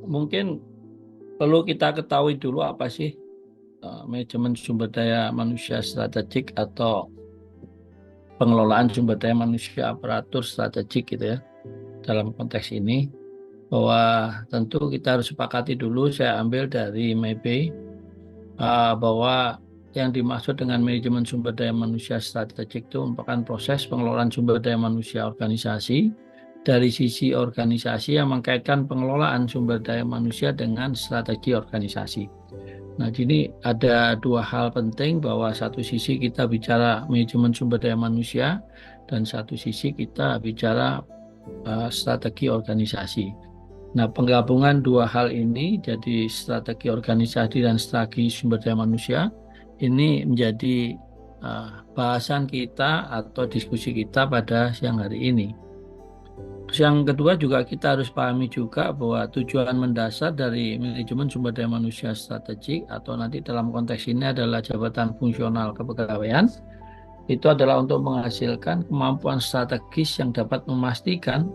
mungkin perlu kita ketahui dulu apa sih manajemen sumber daya manusia strategik atau pengelolaan sumber daya manusia aparatur strategik gitu ya. Dalam konteks ini bahwa tentu kita harus sepakati dulu, saya ambil dari Maybe bahwa yang dimaksud dengan manajemen sumber daya manusia strategik itu merupakan proses pengelolaan sumber daya manusia organisasi dari sisi organisasi yang mengkaitkan pengelolaan sumber daya manusia dengan strategi organisasi. Nah, jadi ada dua hal penting bahwa satu sisi kita bicara manajemen sumber daya manusia dan satu sisi kita bicara strategi organisasi. Nah, penggabungan dua hal ini jadi strategi organisasi dan strategi sumber daya manusia ini menjadi bahasan kita atau diskusi kita pada siang hari ini. Terus yang kedua juga kita harus pahami juga bahwa tujuan mendasar dari manajemen sumber daya manusia strategik atau nanti dalam konteks ini adalah jabatan fungsional kepegawaian itu adalah untuk menghasilkan kemampuan strategis yang dapat memastikan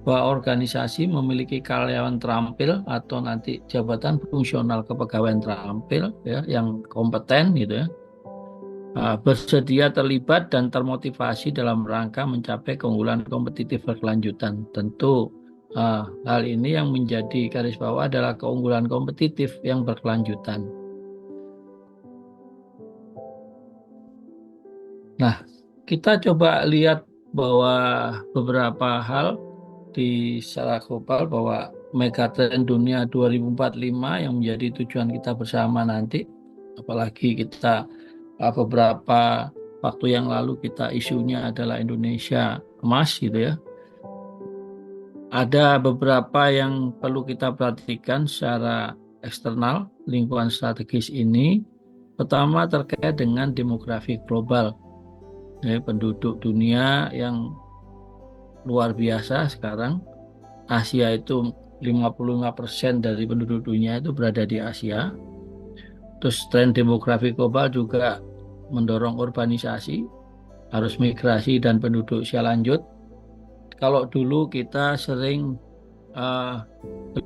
bahwa organisasi memiliki karyawan terampil atau nanti jabatan fungsional kepegawaian terampil ya, yang kompeten gitu ya, bersedia terlibat dan termotivasi dalam rangka mencapai keunggulan kompetitif berkelanjutan. Tentu hal ini yang menjadi garis bawah adalah keunggulan kompetitif yang berkelanjutan. Nah, kita coba lihat bahwa beberapa hal di secara global bahwa megatrend dunia 2045 yang menjadi tujuan kita bersama nanti, apalagi kita beberapa waktu yang lalu kita isunya adalah Indonesia emas gitu ya. Ada beberapa yang perlu kita perhatikan secara eksternal lingkungan strategis ini. Pertama terkait dengan demografi global. Ya, penduduk dunia yang luar biasa sekarang. Asia itu 55% dari penduduk dunia itu berada di Asia. Terus tren demografi global juga mendorong urbanisasi, harus migrasi dan penduduk usia lanjut. Kalau dulu kita sering 80%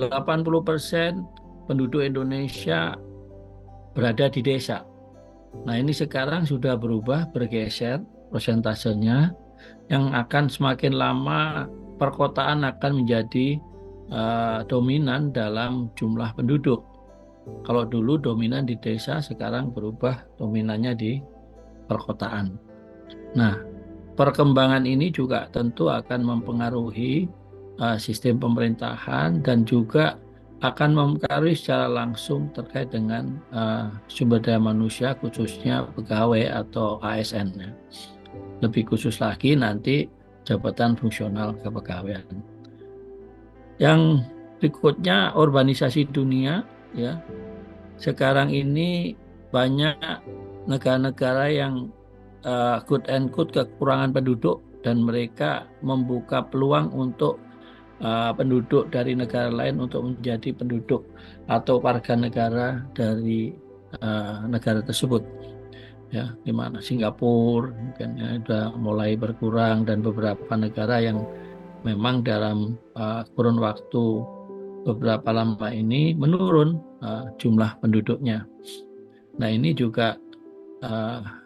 penduduk Indonesia berada di desa. Nah, ini sekarang sudah berubah, bergeser persentasenya, yang akan semakin lama perkotaan akan menjadi dominan dalam jumlah penduduk. Kalau dulu dominan di desa, sekarang berubah dominannya di perkotaan. Nah, perkembangan ini juga tentu akan mempengaruhi sistem pemerintahan dan juga akan mempengaruhi secara langsung terkait dengan sumber daya manusia khususnya pegawai atau ASN. Lebih khusus lagi nanti jabatan fungsional kepegawaian. Yang berikutnya urbanisasi dunia ya. Sekarang ini banyak negara-negara yang quote and quote kekurangan penduduk dan mereka membuka peluang untuk penduduk dari negara lain untuk menjadi penduduk atau warga negara dari negara tersebut. Ya, di mana Singapura mungkin ya, sudah mulai berkurang dan beberapa negara yang memang dalam kurun waktu beberapa lama ini menurun jumlah penduduknya. Nah, ini juga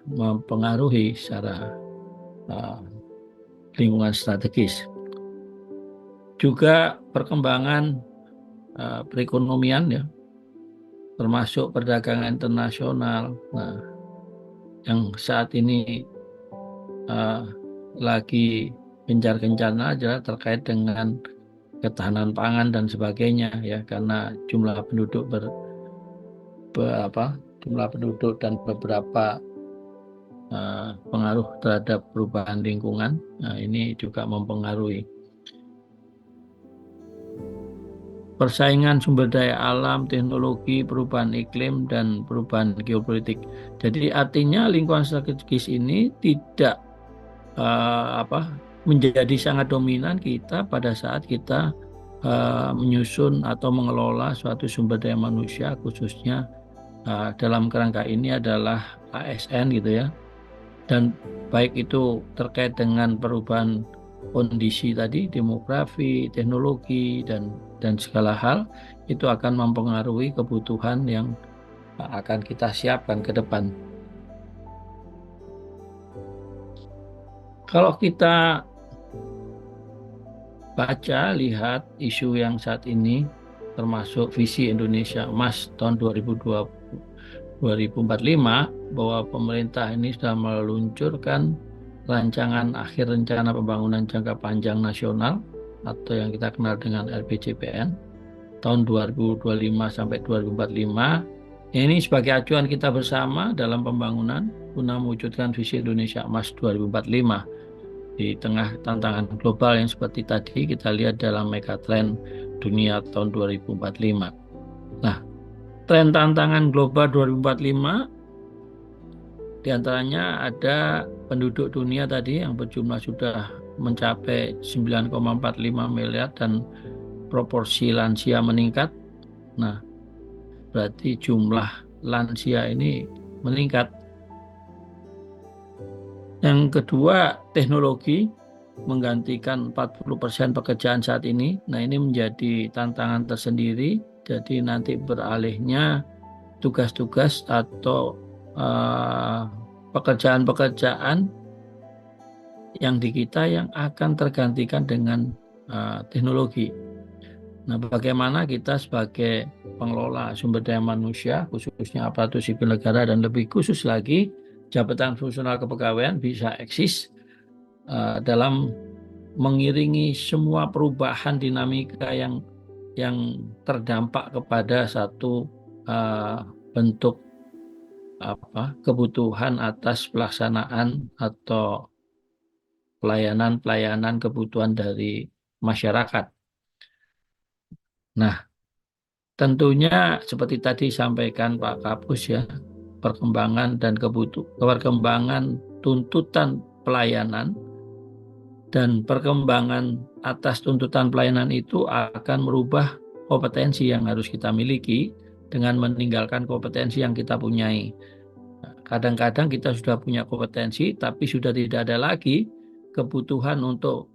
mempengaruhi secara lingkungan strategis. Juga perkembangan perekonomian ya, termasuk perdagangan internasional. Nah, yang saat ini lagi gencar-gencarnya adalah terkait dengan ketahanan pangan dan sebagainya ya, karena jumlah penduduk jumlah penduduk dan beberapa pengaruh terhadap perubahan lingkungan. Nah, ini juga mempengaruhi persaingan sumber daya alam, teknologi, perubahan iklim, dan perubahan geopolitik. Jadi artinya lingkungan strategis ini tidak menjadi sangat dominan kita pada saat kita menyusun atau mengelola suatu sumber daya manusia, khususnya dalam kerangka ini adalah ASN gitu ya. Dan baik itu terkait dengan perubahan kondisi tadi, demografi, teknologi, dan segala hal itu akan mempengaruhi kebutuhan yang akan kita siapkan ke depan. Kalau kita baca, lihat isu yang saat ini, termasuk visi Indonesia Emas tahun 2045, bahwa pemerintah ini sudah meluncurkan rancangan akhir rencana pembangunan jangka panjang nasional atau yang kita kenal dengan RPJPN tahun 2025 sampai 2045. Ini sebagai acuan kita bersama dalam pembangunan guna mewujudkan visi Indonesia Emas 2045 di tengah tantangan global yang seperti tadi kita lihat dalam megatrend dunia tahun 2045. Nah, tren tantangan global 2045 diantaranya ada penduduk dunia tadi yang berjumlah sudah mencapai 9,45 miliar dan proporsi lansia meningkat. Nah, berarti jumlah lansia ini meningkat. Yang kedua, teknologi menggantikan 40% pekerjaan saat ini. Nah, ini menjadi tantangan tersendiri. Jadi nanti beralihnya tugas-tugas atau pekerjaan-pekerjaan yang di kita yang akan tergantikan dengan teknologi. Nah, bagaimana kita sebagai pengelola sumber daya manusia, khususnya aparatur sipil negara dan lebih khusus lagi jabatan fungsional kepegawaian bisa eksis dalam mengiringi semua perubahan dinamika yang terdampak kepada satu bentuk kebutuhan atas pelaksanaan atau pelayanan kebutuhan dari masyarakat. Nah, tentunya seperti tadi sampaikan Pak Kapus ya, perkembangan tuntutan pelayanan dan perkembangan atas tuntutan pelayanan itu akan merubah kompetensi yang harus kita miliki dengan meninggalkan kompetensi yang kita punyai. Kadang-kadang kita sudah punya kompetensi, tapi sudah tidak ada lagi kebutuhan untuk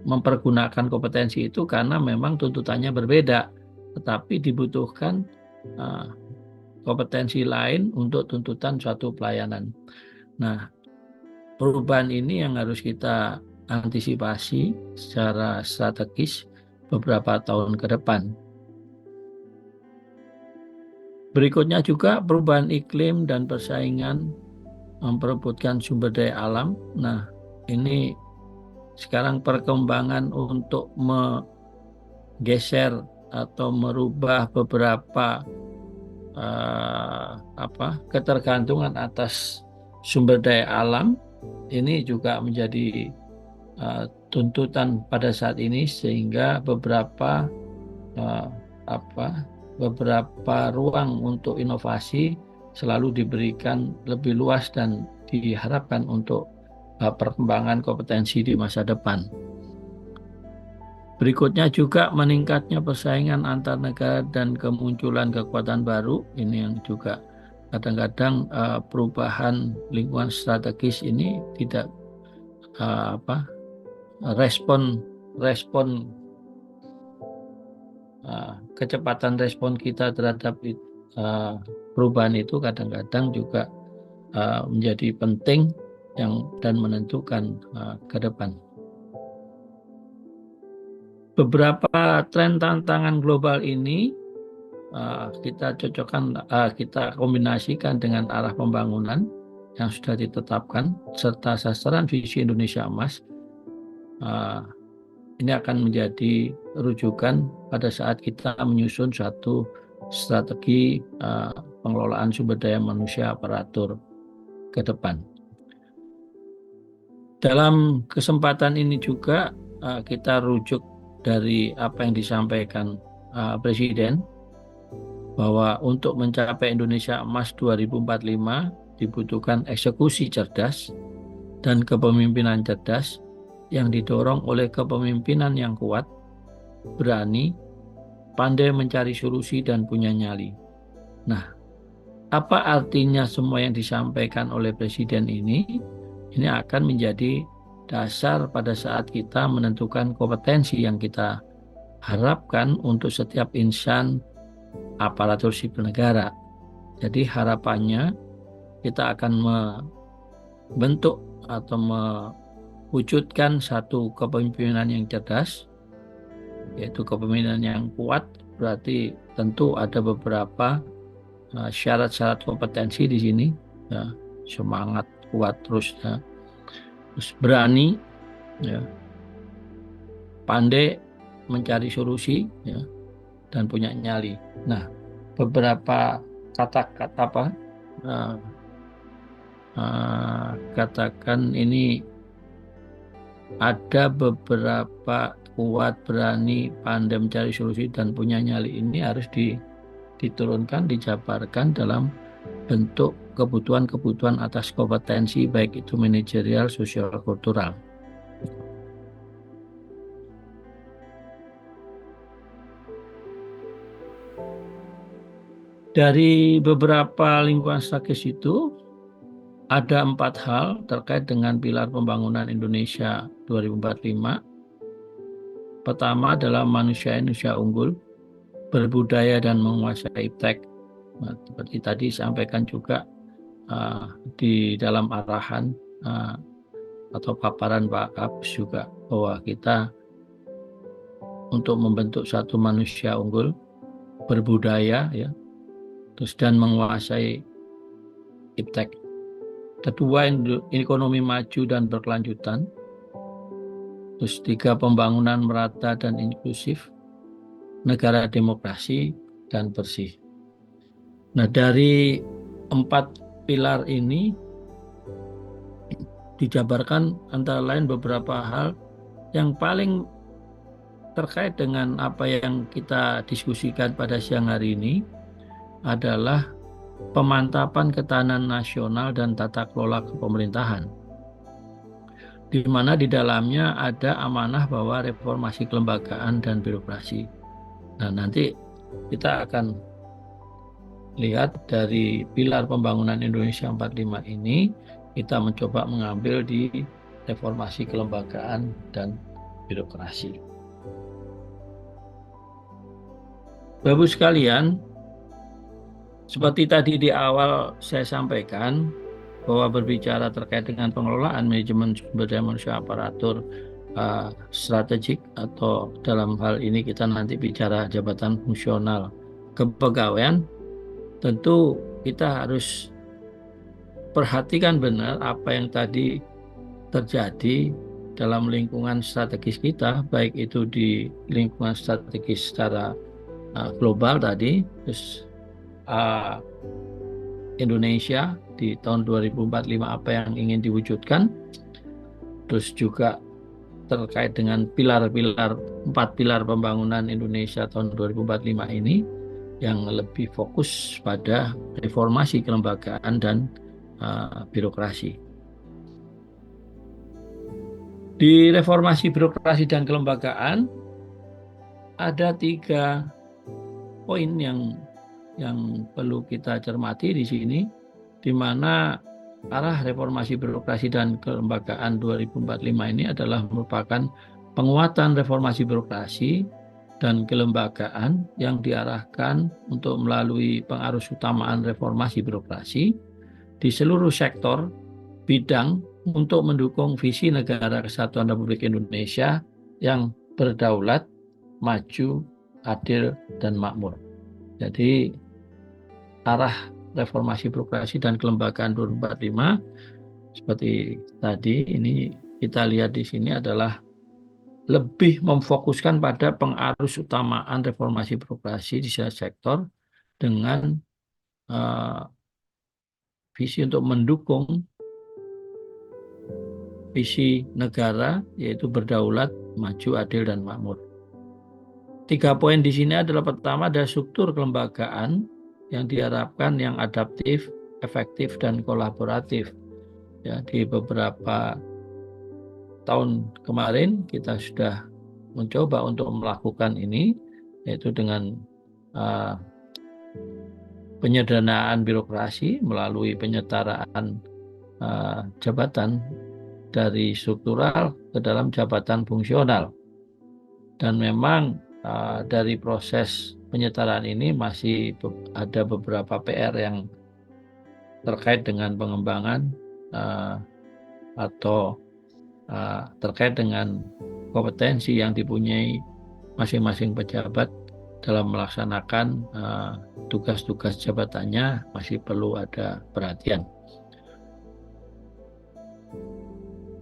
mempergunakan kompetensi itu karena memang tuntutannya berbeda, tetapi dibutuhkan kompetensi lain untuk tuntutan suatu pelayanan. Nah, perubahan ini yang harus kita antisipasi secara strategis beberapa tahun ke depan. Berikutnya juga perubahan iklim dan persaingan memperebutkan sumber daya alam. Nah, ini sekarang perkembangan untuk menggeser atau merubah beberapa ketergantungan atas sumber daya alam ini juga menjadi tuntutan pada saat ini, sehingga beberapa ruang untuk inovasi selalu diberikan lebih luas dan diharapkan untuk perkembangan kompetensi di masa depan. Berikutnya juga meningkatnya persaingan antar negara dan kemunculan kekuatan baru. Ini yang juga kadang-kadang perubahan lingkungan strategis ini tidak respon kecepatan respon kita terhadap perubahan itu kadang-kadang juga menjadi penting dan menentukan ke depan. Beberapa tren tantangan global ini kita kombinasikan dengan arah pembangunan yang sudah ditetapkan serta sasaran visi Indonesia Emas. Ini akan menjadi rujukan pada saat kita menyusun suatu strategi pengelolaan sumber daya manusia aparatur ke depan. Dalam kesempatan ini juga kita rujuk dari apa yang disampaikan Presiden, bahwa untuk mencapai Indonesia Emas 2045 dibutuhkan eksekusi cerdas dan kepemimpinan cerdas yang didorong oleh kepemimpinan yang kuat, berani, pandai mencari solusi dan punya nyali. Nah, apa artinya semua yang disampaikan oleh Presiden ini? Ini akan menjadi dasar pada saat kita menentukan kompetensi yang kita harapkan untuk setiap insan aparatur sipil negara. Jadi harapannya kita akan membentuk atau mewujudkan satu kepemimpinan yang cerdas, yaitu kepemimpinan yang kuat. Berarti tentu ada beberapa syarat-syarat kompetensi di sini, ya, semangat kuat terus, ya. Terus berani, ya, pandai mencari solusi, ya, dan punya nyali. Nah, beberapa kata-kata apa? Katakan ini ada beberapa kuat, berani, pandai mencari solusi dan punya nyali ini harus diturunkan, dijabarkan dalam bentuk kebutuhan-kebutuhan atas kompetensi baik itu manajerial, sosial, kultural. Dari beberapa lingkungan strategis itu ada 4 hal terkait dengan pilar pembangunan Indonesia 2045. Pertama adalah manusia Indonesia unggul, berbudaya dan menguasai iptek. Nah, seperti tadi sampaikan juga di dalam arahan atau paparan Pak Kapus juga, bahwa kita untuk membentuk satu manusia unggul, berbudaya, ya, terus dan menguasai iptek. Kedua, ekonomi maju dan berkelanjutan. Terus 3, pembangunan merata dan inklusif, negara demokrasi dan bersih. Nah, dari 4 pilar ini dijabarkan antara lain beberapa hal yang paling terkait dengan apa yang kita diskusikan pada siang hari ini adalah pemantapan ketahanan nasional dan tata kelola kepemerintahan, di mana di dalamnya ada amanah bahwa reformasi kelembagaan dan birokrasi. Nah, nanti kita akan lihat dari pilar pembangunan Indonesia 45 ini, kita mencoba mengambil di reformasi kelembagaan dan birokrasi. Bapak sekalian, seperti tadi di awal saya sampaikan, bahwa berbicara terkait dengan pengelolaan manajemen sumber daya manusia aparatur strategik, atau dalam hal ini kita nanti bicara jabatan fungsional kepegawaian, tentu kita harus perhatikan benar apa yang tadi terjadi dalam lingkungan strategis kita, baik itu di lingkungan strategis secara global tadi, terus Indonesia di tahun 2045 apa yang ingin diwujudkan, terus juga terkait dengan 4 pilar pembangunan Indonesia tahun 2045 ini yang lebih fokus pada reformasi kelembagaan dan birokrasi. Di reformasi birokrasi dan kelembagaan ada 3 poin yang perlu kita cermati di sini, di mana arah reformasi birokrasi dan kelembagaan 2045 ini adalah merupakan penguatan reformasi birokrasi dan kelembagaan yang diarahkan untuk melalui pengarus utamaan reformasi birokrasi di seluruh sektor bidang untuk mendukung visi negara kesatuan Republik Indonesia yang berdaulat, maju, adil, dan makmur. Jadi arah reformasi birokrasi dan kelembagaan 2045 seperti tadi ini kita lihat di sini adalah lebih memfokuskan pada pengarus utamaan reformasi birokrasi di sektor dengan visi untuk mendukung visi negara, yaitu berdaulat, maju, adil, dan makmur. 3 poin di sini adalah, pertama, ada struktur kelembagaan yang diharapkan yang adaptif, efektif, dan kolaboratif. Ya, di beberapa tahun kemarin kita sudah mencoba untuk melakukan ini, yaitu dengan penyederhanaan birokrasi melalui penyetaraan jabatan dari struktural ke dalam jabatan fungsional. Dan memang dari proses penyetaraan ini masih ada beberapa PR yang terkait dengan pengembangan atau terkait dengan kompetensi yang dipunyai masing-masing pejabat dalam melaksanakan tugas-tugas jabatannya masih perlu ada perhatian.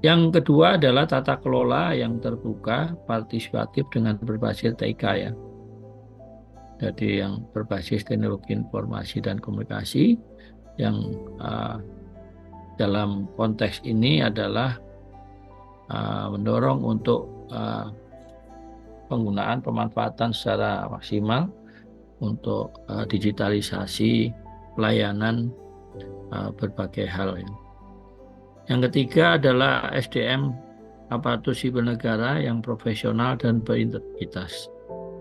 Yang kedua adalah tata kelola yang terbuka, partisipatif dengan berbasis TIK ya. Jadi yang berbasis teknologi informasi dan komunikasi yang dalam konteks ini adalah mendorong untuk penggunaan pemanfaatan secara maksimal untuk digitalisasi pelayanan berbagai hal ya. Yang ketiga adalah SDM aparatur sipil negara yang profesional dan berintegritas.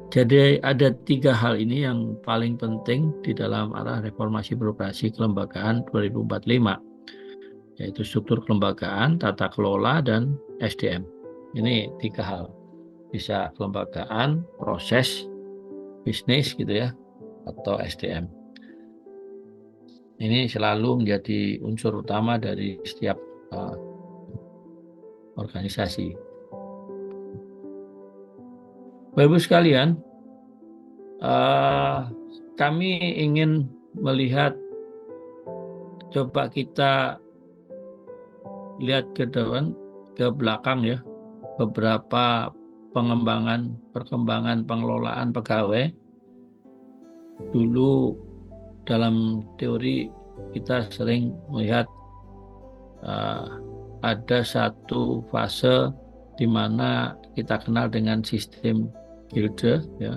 Jadi ada 3 hal ini yang paling penting di dalam arah reformasi birokrasi kelembagaan 2045, yaitu struktur kelembagaan, tata kelola, dan SDM. Ini 3 hal. Bisa kelembagaan, proses, bisnis gitu ya, atau SDM. Ini selalu menjadi unsur utama dari setiap organisasi. Bapak Ibu sekalian, kami ingin melihat, coba kita lihat ke depan, ke belakang ya, beberapa perkembangan pengelolaan pegawai. Dulu dalam teori kita sering melihat ada satu fase di mana kita kenal dengan sistem gilde ya,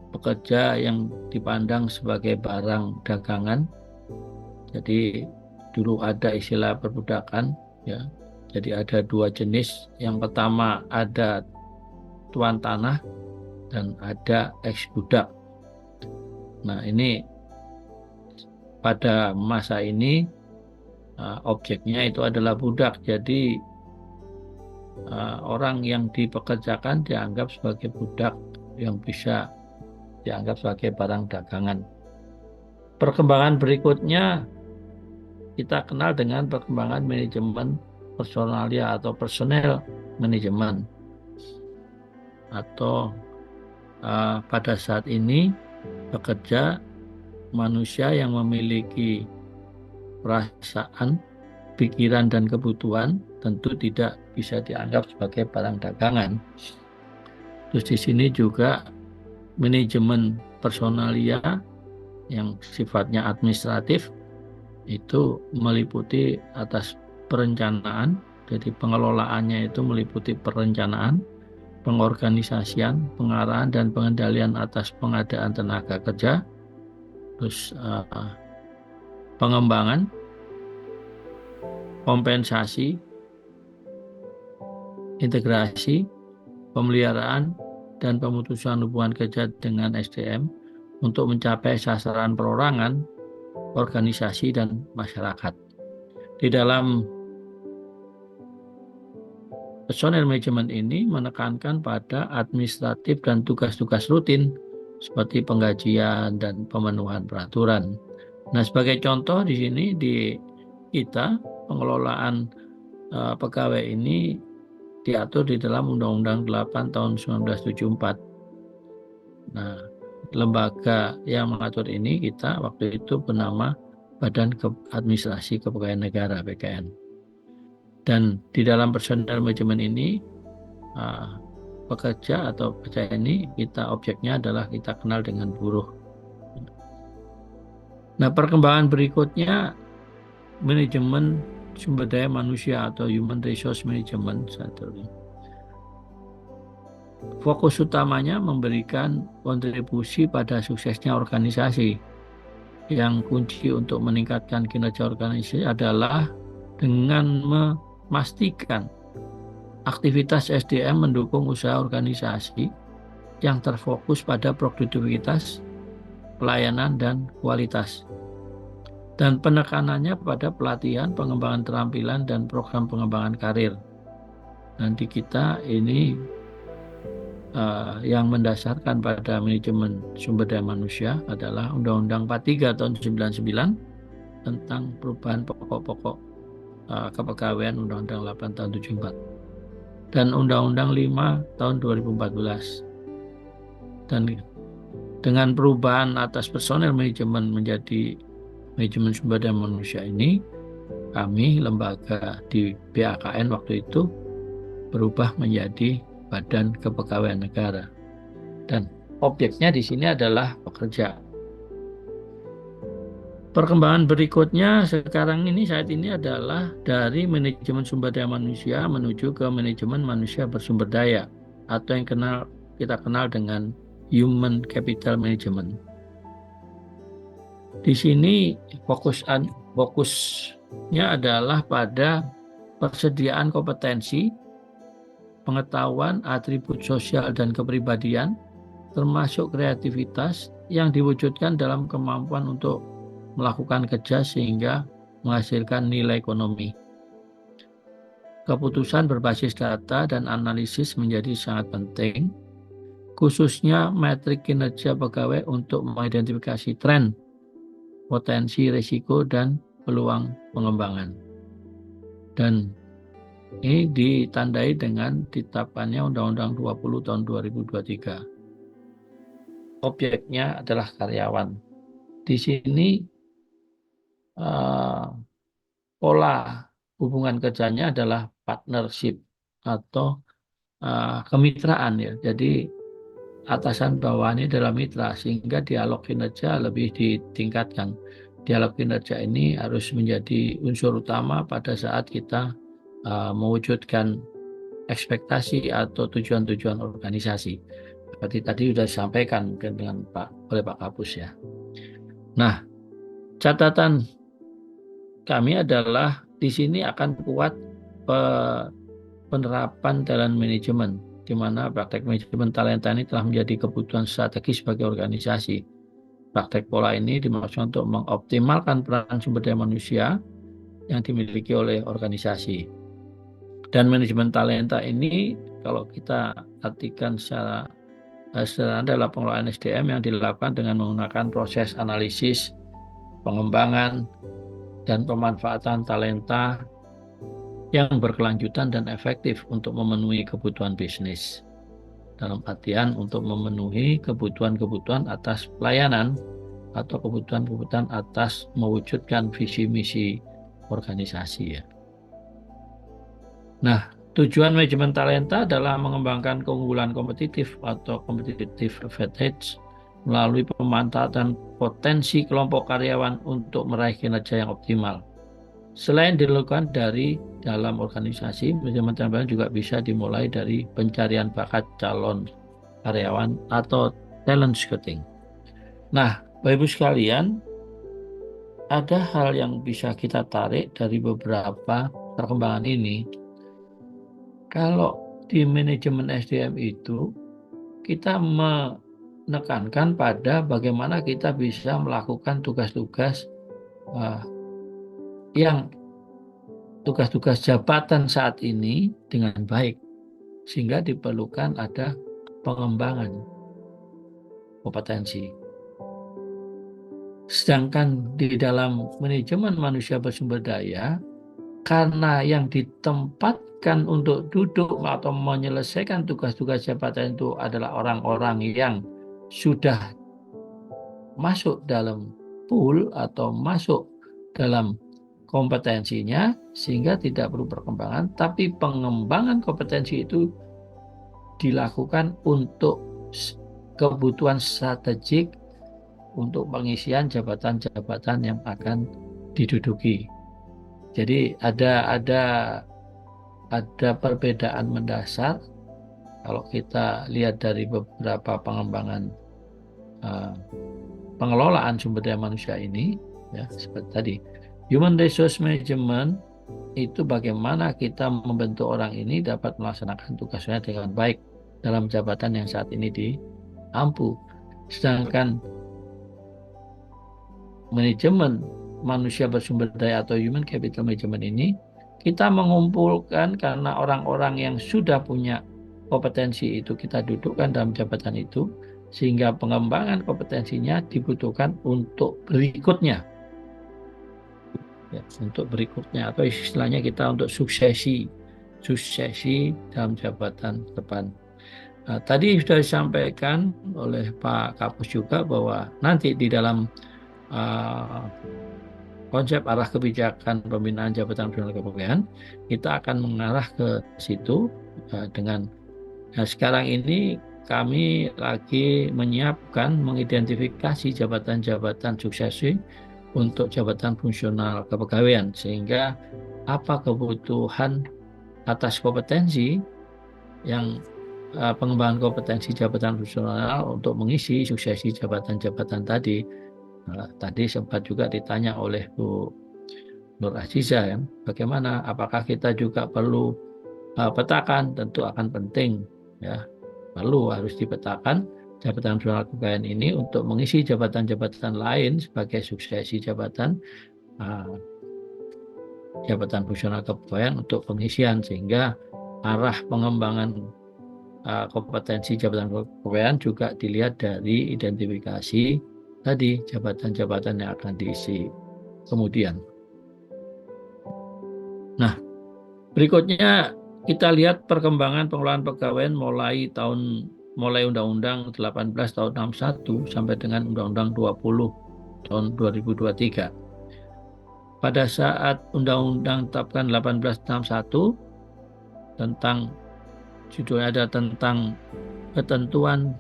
pekerja yang dipandang sebagai barang dagangan. Jadi dulu ada istilah perbudakan ya. Jadi ada 2 jenis. Yang pertama ada tuan tanah dan ada eks-budak. Nah, ini pada masa ini objeknya itu adalah budak. Jadi orang yang dipekerjakan dianggap sebagai budak yang bisa dianggap sebagai barang dagangan. Perkembangan berikutnya kita kenal dengan perkembangan manajemen personalia atau personel manajemen. Atau pada saat ini pekerja manusia yang memiliki perasaan, pikiran, dan kebutuhan tentu tidak bisa dianggap sebagai barang dagangan. Terus di sini juga manajemen personalia yang sifatnya administratif itu meliputi atas perencanaan. Jadi pengelolaannya itu meliputi perencanaan, pengorganisasian, pengarahan, dan pengendalian atas pengadaan tenaga kerja. Terus pengembangan, kompensasi, integrasi, pemeliharaan, dan pemutusan hubungan kerja dengan SDM untuk mencapai sasaran perorangan, organisasi, dan masyarakat. Di dalam personel manajemen ini menekankan pada administratif dan tugas-tugas rutin seperti penggajian dan pemenuhan peraturan. Nah, sebagai contoh di sini di kita pengelolaan pegawai ini diatur di dalam Undang-Undang 8 tahun 1974. Nah, lembaga yang mengatur ini kita waktu itu bernama Badan Administrasi Kepegawaian Negara BKN. Dan di dalam personel manajemen ini pekerja atau pekerja ini kita objeknya adalah kita kenal dengan buruh. Nah, perkembangan berikutnya manajemen sumber daya manusia atau human resource management satu ini. Fokus utamanya memberikan kontribusi pada suksesnya organisasi. Yang kunci untuk meningkatkan kinerja organisasi adalah dengan memastikan aktivitas SDM mendukung usaha organisasi yang terfokus pada produktivitas, pelayanan, dan kualitas. dan penekanannya pada pelatihan, pengembangan keterampilan, dan program pengembangan karir. Nanti kita ini yang mendasarkan pada manajemen sumber daya manusia adalah Undang-Undang 43 tahun 99 tentang perubahan pokok-pokok kepegawaian, Undang-Undang 8 tahun 74 dan Undang-Undang 5 tahun 2014. Dan dengan perubahan atas personel manajemen menjadi manajemen sumber daya manusia ini, kami lembaga di BAKN waktu itu berubah menjadi Badan Kepegawaian Negara. Dan objeknya di sini adalah pekerja. Perkembangan berikutnya saat ini adalah dari manajemen sumber daya manusia menuju ke manajemen manusia bersumber daya atau yang kita kenal dengan Human Capital Management. Di sini fokusnya adalah pada persediaan kompetensi, pengetahuan, atribut sosial dan kepribadian, termasuk kreativitas yang diwujudkan dalam kemampuan untuk melakukan kerja sehingga menghasilkan nilai ekonomi. Keputusan berbasis data dan analisis menjadi sangat penting, khususnya metrik kinerja pegawai untuk mengidentifikasi tren, potensi risiko, dan peluang pengembangan. Dan ini ditandai dengan ditetapkannya Undang-Undang 20 tahun 2023. Objeknya adalah karyawan. Di sini pola hubungan kerjanya adalah partnership atau kemitraan ya. Jadi atasan bawahannya adalah mitra sehingga dialog kinerja lebih ditingkatkan. Dialog kinerja ini harus menjadi unsur utama pada saat kita mewujudkan ekspektasi atau tujuan-tujuan organisasi. Seperti tadi sudah disampaikan mungkin oleh Pak Kapus ya. Nah, catatan kami adalah di sini akan kuat penerapan talent management, di mana praktek manajemen talenta ini telah menjadi kebutuhan strategis bagi organisasi. Praktek pola ini dimaksudkan untuk mengoptimalkan peran sumber daya manusia yang dimiliki oleh organisasi. Dan manajemen talenta ini kalau kita artikan secara adalah pengelolaan SDM yang dilakukan dengan menggunakan proses analisis, pengembangan, dan pemanfaatan talenta yang berkelanjutan dan efektif untuk memenuhi kebutuhan bisnis. Dalam artian untuk memenuhi kebutuhan-kebutuhan atas pelayanan atau kebutuhan-kebutuhan atas mewujudkan visi misi organisasi ya. Nah, tujuan manajemen talenta adalah mengembangkan keunggulan kompetitif atau competitive advantage melalui pemanfaatan potensi kelompok karyawan untuk meraih kinerja yang optimal. Selain dilakukan dari dalam organisasi, manajemen talenta juga bisa dimulai dari pencarian bakat calon karyawan atau talent scouting. Nah, Bapak Ibu sekalian, ada hal yang bisa kita tarik dari beberapa perkembangan ini. Kalau di manajemen SDM itu kita menekankan pada bagaimana kita bisa melakukan tugas-tugas yang tugas-tugas jabatan saat ini dengan baik, sehingga diperlukan ada pengembangan kompetensi. Sedangkan di dalam manajemen manusia bersumber daya, karena yang ditempatkan untuk duduk atau menyelesaikan tugas-tugas jabatan itu adalah orang-orang yang sudah masuk dalam pool atau masuk dalam kompetensinya, sehingga tidak perlu perkembangan, tapi pengembangan kompetensi itu dilakukan untuk kebutuhan strategik untuk pengisian jabatan-jabatan yang akan diduduki. Jadi ada perbedaan mendasar kalau kita lihat dari beberapa pengembangan pengelolaan sumber daya manusia ini ya, seperti tadi human resource management itu bagaimana kita membentuk orang ini dapat melaksanakan tugasnya dengan baik dalam jabatan yang saat ini diampu. Sedangkan manajemen manusia bersumber daya atau human capital management ini, kita mengumpulkan karena orang-orang yang sudah punya kompetensi itu kita dudukkan dalam jabatan itu, sehingga pengembangan kompetensinya dibutuhkan untuk berikutnya. Ya, untuk berikutnya atau istilahnya kita untuk suksesi dalam jabatan depan. Nah, tadi sudah disampaikan oleh Pak Kapus juga bahwa nanti di dalam konsep arah kebijakan pembinaan jabatan profesional kepegawaian kita akan mengarah ke situ dengan sekarang ini kami lagi menyiapkan mengidentifikasi jabatan-jabatan suksesi untuk jabatan fungsional kepegawaian sehingga apa kebutuhan atas kompetensi yang pengembangan kompetensi jabatan fungsional untuk mengisi suksesi jabatan-jabatan tadi. Tadi sempat juga ditanya oleh Bu Nur Aziza ya, bagaimana apakah kita juga perlu petakan? Tentu akan penting ya, harus dipetakan jabatan fungsional kepegawaian ini untuk mengisi jabatan-jabatan lain sebagai suksesi jabatan fungsional kepegawaian untuk pengisian sehingga arah pengembangan kompetensi jabatan kepegawaian juga dilihat dari identifikasi tadi jabatan-jabatan yang akan diisi kemudian. Nah, berikutnya kita lihat perkembangan pengelolaan pegawaian mulai Undang-Undang 18 tahun 61 sampai dengan Undang-Undang 20 tahun 2023. Pada saat Undang-Undang tetapkan 1861 tentang judulnya ada tentang ketentuan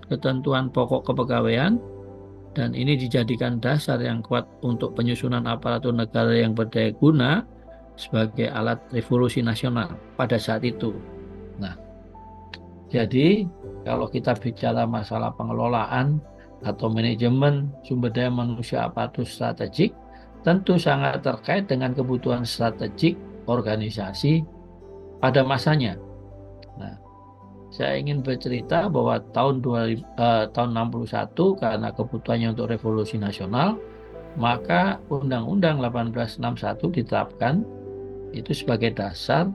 pokok kepegawaian, dan ini dijadikan dasar yang kuat untuk penyusunan aparatur negara yang berdaya guna sebagai alat revolusi nasional pada saat itu. Nah, jadi kalau kita bicara masalah pengelolaan atau manajemen sumber daya manusia aparatur strategik, tentu sangat terkait dengan kebutuhan strategik organisasi pada masanya. Nah, saya ingin bercerita bahwa tahun 61 karena kebutuhannya untuk revolusi nasional, maka Undang-Undang 1861 ditetapkan itu sebagai dasar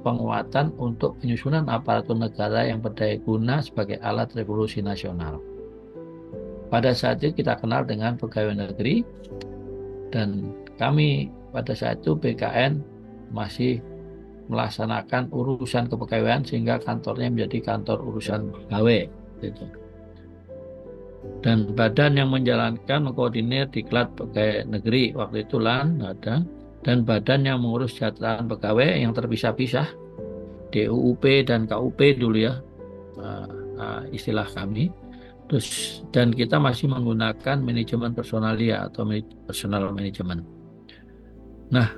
penguatan untuk penyusunan aparatur negara yang berdaya guna sebagai alat revolusi nasional. Pada saat itu kita kenal dengan pegawai negeri, dan kami pada saat itu BKN masih melaksanakan urusan kepegawaian sehingga kantornya menjadi kantor urusan pegawai gitu. Dan badan yang menjalankan mengkoordinir diklat pegawai negeri waktu itu ada, dan badan yang mengurus kesejahteraan pegawai yang terpisah-pisah DUUP dan KUP dulu ya istilah kami. Terus dan kita masih menggunakan manajemen personalia atau personal management. Nah,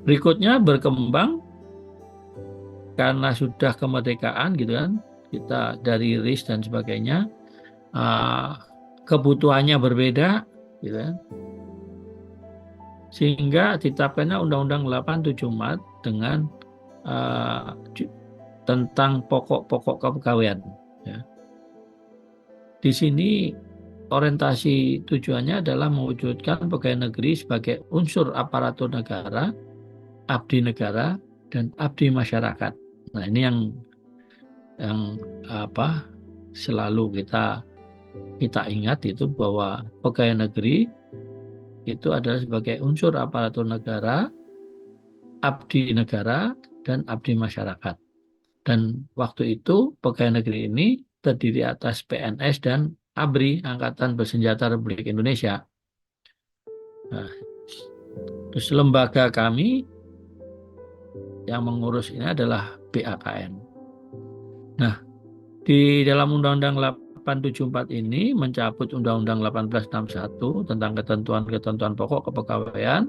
berikutnya berkembang karena sudah kemerdekaan gitu kan, kita dari RIS dan sebagainya, kebutuhannya berbeda gitu kan, sehingga ditetapkannya Undang-Undang 874 dengan tentang pokok-pokok kepegawaian ya. Di sini orientasi tujuannya adalah mewujudkan pegawai negeri sebagai unsur aparatur negara, abdi negara, dan abdi masyarakat. Nah, ini yang selalu kita ingat itu bahwa pegawai negeri itu adalah sebagai unsur aparatur negara, abdi negara, dan abdi masyarakat. Dan waktu itu pegawai negeri ini terdiri atas PNS dan ABRI, Angkatan Bersenjata Republik Indonesia. Nah, terus lembaga kami yang mengurus ini adalah BAKN. Nah, di dalam Undang-Undang 874 ini mencabut Undang-Undang 1861 tentang ketentuan-ketentuan pokok kepegawaian,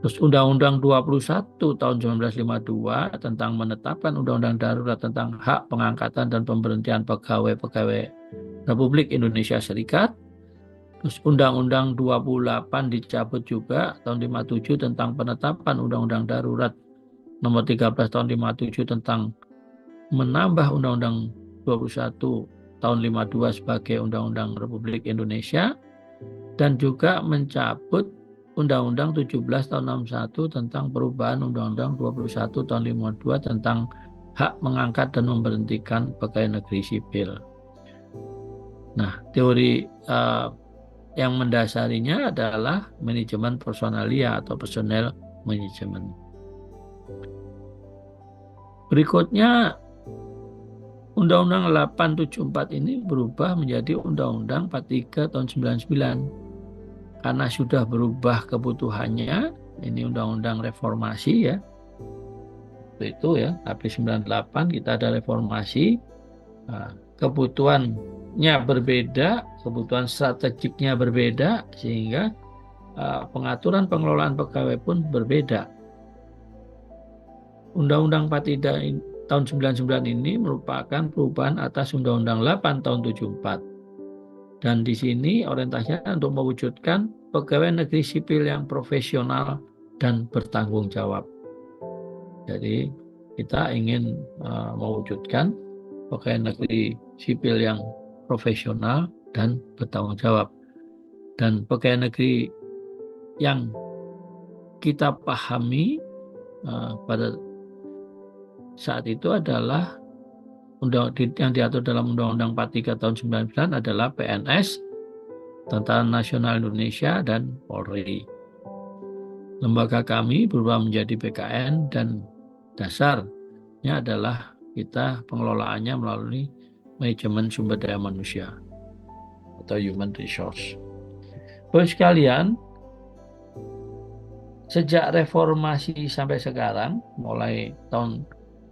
terus Undang-Undang 21 tahun 1952 tentang menetapkan Undang-Undang Darurat tentang hak pengangkatan dan pemberhentian pegawai-pegawai Republik Indonesia Serikat, terus Undang-Undang 28 dicabut juga tahun 57 tentang penetapan Undang-Undang Darurat nomor 13 tahun 57 tentang menambah Undang-Undang 21 tahun 52 sebagai Undang-Undang Republik Indonesia, dan juga mencabut Undang-Undang 17 tahun 61 tentang perubahan Undang-Undang 21 tahun 52 tentang hak mengangkat dan memberhentikan pegawai negeri sipil. Nah, teori yang mendasarinya adalah manajemen personalia atau personal management. Berikutnya, Undang-Undang 874 ini berubah menjadi Undang-Undang 43 tahun 99. Karena sudah berubah kebutuhannya, ini Undang-Undang reformasi ya. Itu ya, habis 98 kita ada reformasi. Nah, kebutuhannya berbeda, kebutuhan strategiknya berbeda, sehingga pengaturan pengelolaan pegawai pun berbeda. Undang-Undang 43 tahun 99 ini merupakan perubahan atas Undang-Undang 8 tahun 74. Dan di sini orientasinya untuk mewujudkan pegawai negeri sipil yang profesional dan bertanggung jawab. Jadi kita ingin mewujudkan pegawai negeri sipil yang profesional dan bertanggung jawab. Dan pegawai negeri yang kita pahami pada saat itu adalah yang diatur dalam Undang-Undang 43 tahun 99 adalah PNS, Tentara Nasional Indonesia, dan Polri. Lembaga kami berubah menjadi BKN dan dasarnya adalah kita pengelolaannya melalui manajemen sumber daya manusia atau human resource. Bapak sekalian, sejak reformasi sampai sekarang, mulai tahun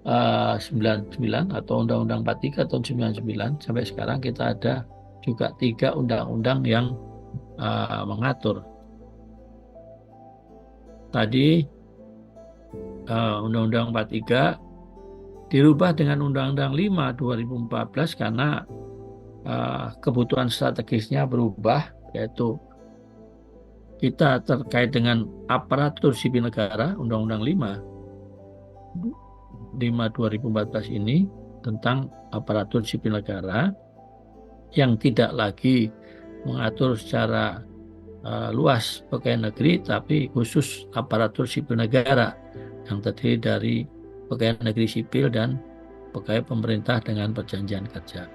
99 atau Undang-Undang 43 tahun 99 sampai sekarang kita ada juga 3 undang-undang yang mengatur. Tadi Undang-Undang 43 dirubah dengan Undang-Undang 5 2014 karena kebutuhan strategisnya berubah, yaitu kita terkait dengan aparatur sipil negara, Undang-Undang 5 2014 ini tentang aparatur sipil negara yang tidak lagi mengatur secara luas pegawai negeri, tapi khusus aparatur sipil negara yang terdiri dari pegawai negeri sipil dan pegawai pemerintah dengan perjanjian kerja.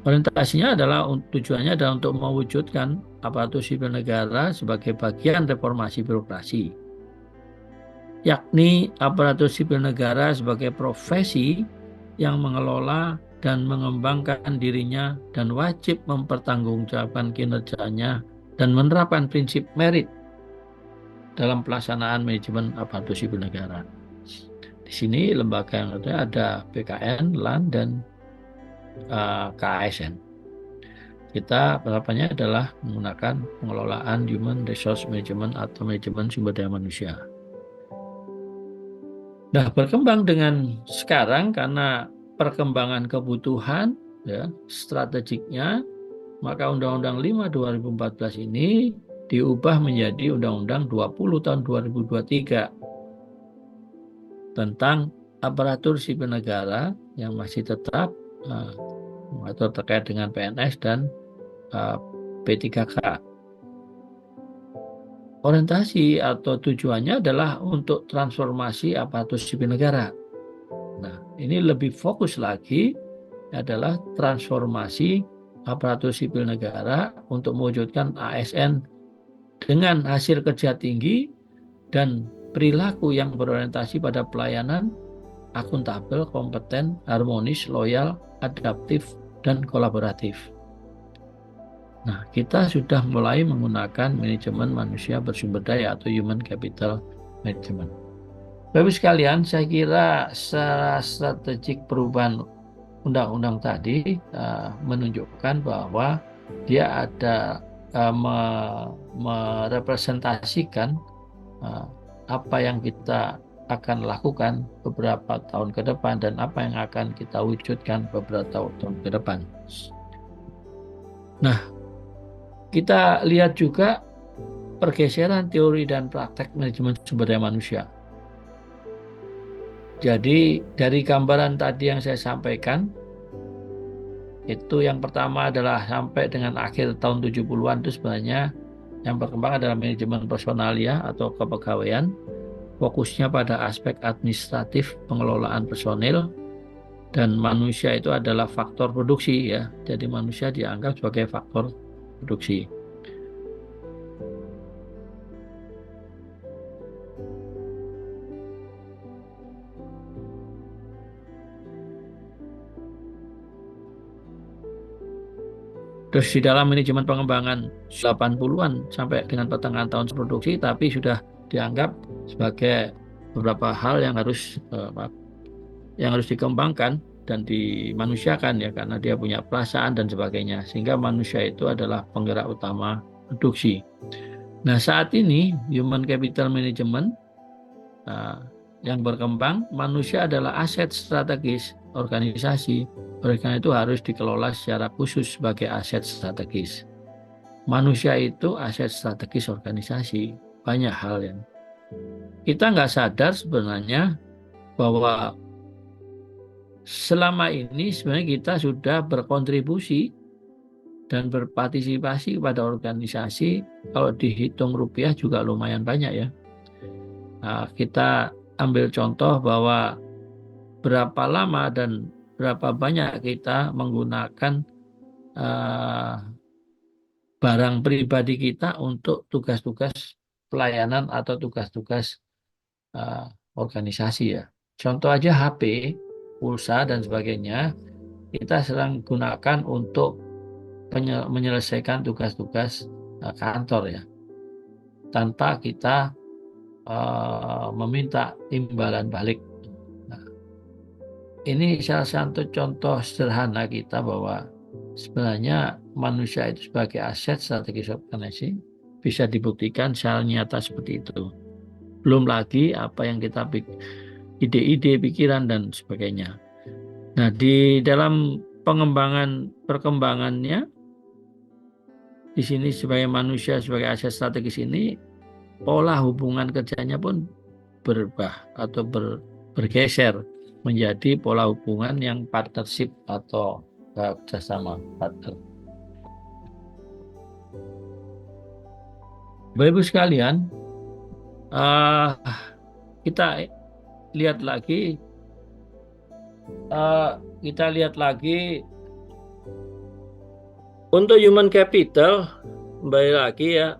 Orientasinya adalah tujuannya adalah untuk mewujudkan aparatur sipil negara sebagai bagian reformasi birokrasi, yakni aparatur sipil negara sebagai profesi yang mengelola dan mengembangkan dirinya dan wajib mempertanggungjawabkan kinerjanya dan menerapkan prinsip merit dalam pelaksanaan manajemen aparatur sipil negara. Di sini lembaga yang ada BKN, LAN, dan KASN. Kita harapannya adalah menggunakan pengelolaan human resource management atau manajemen sumber daya manusia. Nah, berkembang dengan sekarang karena perkembangan kebutuhan ya, strategiknya, maka Undang-Undang 5 2014 ini diubah menjadi Undang-Undang 20 tahun 2023 tentang aparatur sipil negara yang masih tetap atau terkait dengan PNS dan P3K. Orientasi atau tujuannya adalah untuk transformasi aparatur sipil negara. Nah, ini lebih fokus lagi adalah transformasi aparatur sipil negara untuk mewujudkan ASN dengan hasil kerja tinggi dan perilaku yang berorientasi pada pelayanan, akuntabel, kompeten, harmonis, loyal, adaptif, dan kolaboratif. Nah, kita sudah mulai menggunakan manajemen manusia bersumber daya atau human capital management. Bapak sekalian, saya kira secara strategik perubahan undang-undang tadi menunjukkan bahwa dia ada merepresentasikan apa yang kita akan lakukan beberapa tahun ke depan dan apa yang akan kita wujudkan beberapa tahun ke depan. Nah, kita lihat juga pergeseran teori dan praktek manajemen sumber daya manusia. Jadi dari gambaran tadi yang saya sampaikan, itu yang pertama adalah sampai dengan akhir tahun 70-an itu sebenarnya Yang berkembang adalah manajemen personalia atau kepegawaian, fokusnya pada aspek administratif pengelolaan personil, dan manusia itu adalah faktor produksi ya. Jadi manusia dianggap sebagai faktor produksi. Terus di dalam manajemen pengembangan 80-an sampai dengan pertengahan tahun produksi, tapi sudah dianggap sebagai beberapa hal yang harus dikembangkan dan dimanusiakan ya, karena dia punya perasaan dan sebagainya, sehingga manusia itu adalah penggerak utama produksi. Nah, saat ini human capital management yang berkembang, manusia adalah aset strategis organisasi. Oleh karena itu harus dikelola secara khusus sebagai aset strategis. Manusia itu aset strategis organisasi. Banyak hal yang kita nggak sadar sebenarnya bahwa selama ini sebenarnya kita sudah berkontribusi dan berpartisipasi kepada organisasi. Kalau dihitung rupiah juga lumayan banyak ya. Nah, kita ambil contoh bahwa berapa lama dan berapa banyak kita menggunakan barang pribadi kita untuk tugas-tugas pelayanan atau tugas-tugas organisasi ya. Contoh aja HP, pulsa dan sebagainya, kita sering gunakan untuk menyelesaikan tugas-tugas kantor ya, tanpa kita meminta imbalan balik. Nah, ini salah satu contoh sederhana kita bahwa sebenarnya manusia itu sebagai aset strategis organisasi bisa dibuktikan secara nyata seperti itu. Belum lagi apa yang kita ide-ide, pikiran dan sebagainya. Nah, di dalam perkembangannya di sini sebagai manusia sebagai aset strategis ini, pola hubungan kerjanya pun berubah atau bergeser menjadi pola hubungan yang partnership atau kerjasama partner. Bapak Ibu sekalian, kita lihat lagi, untuk human capital, kembali lagi ya,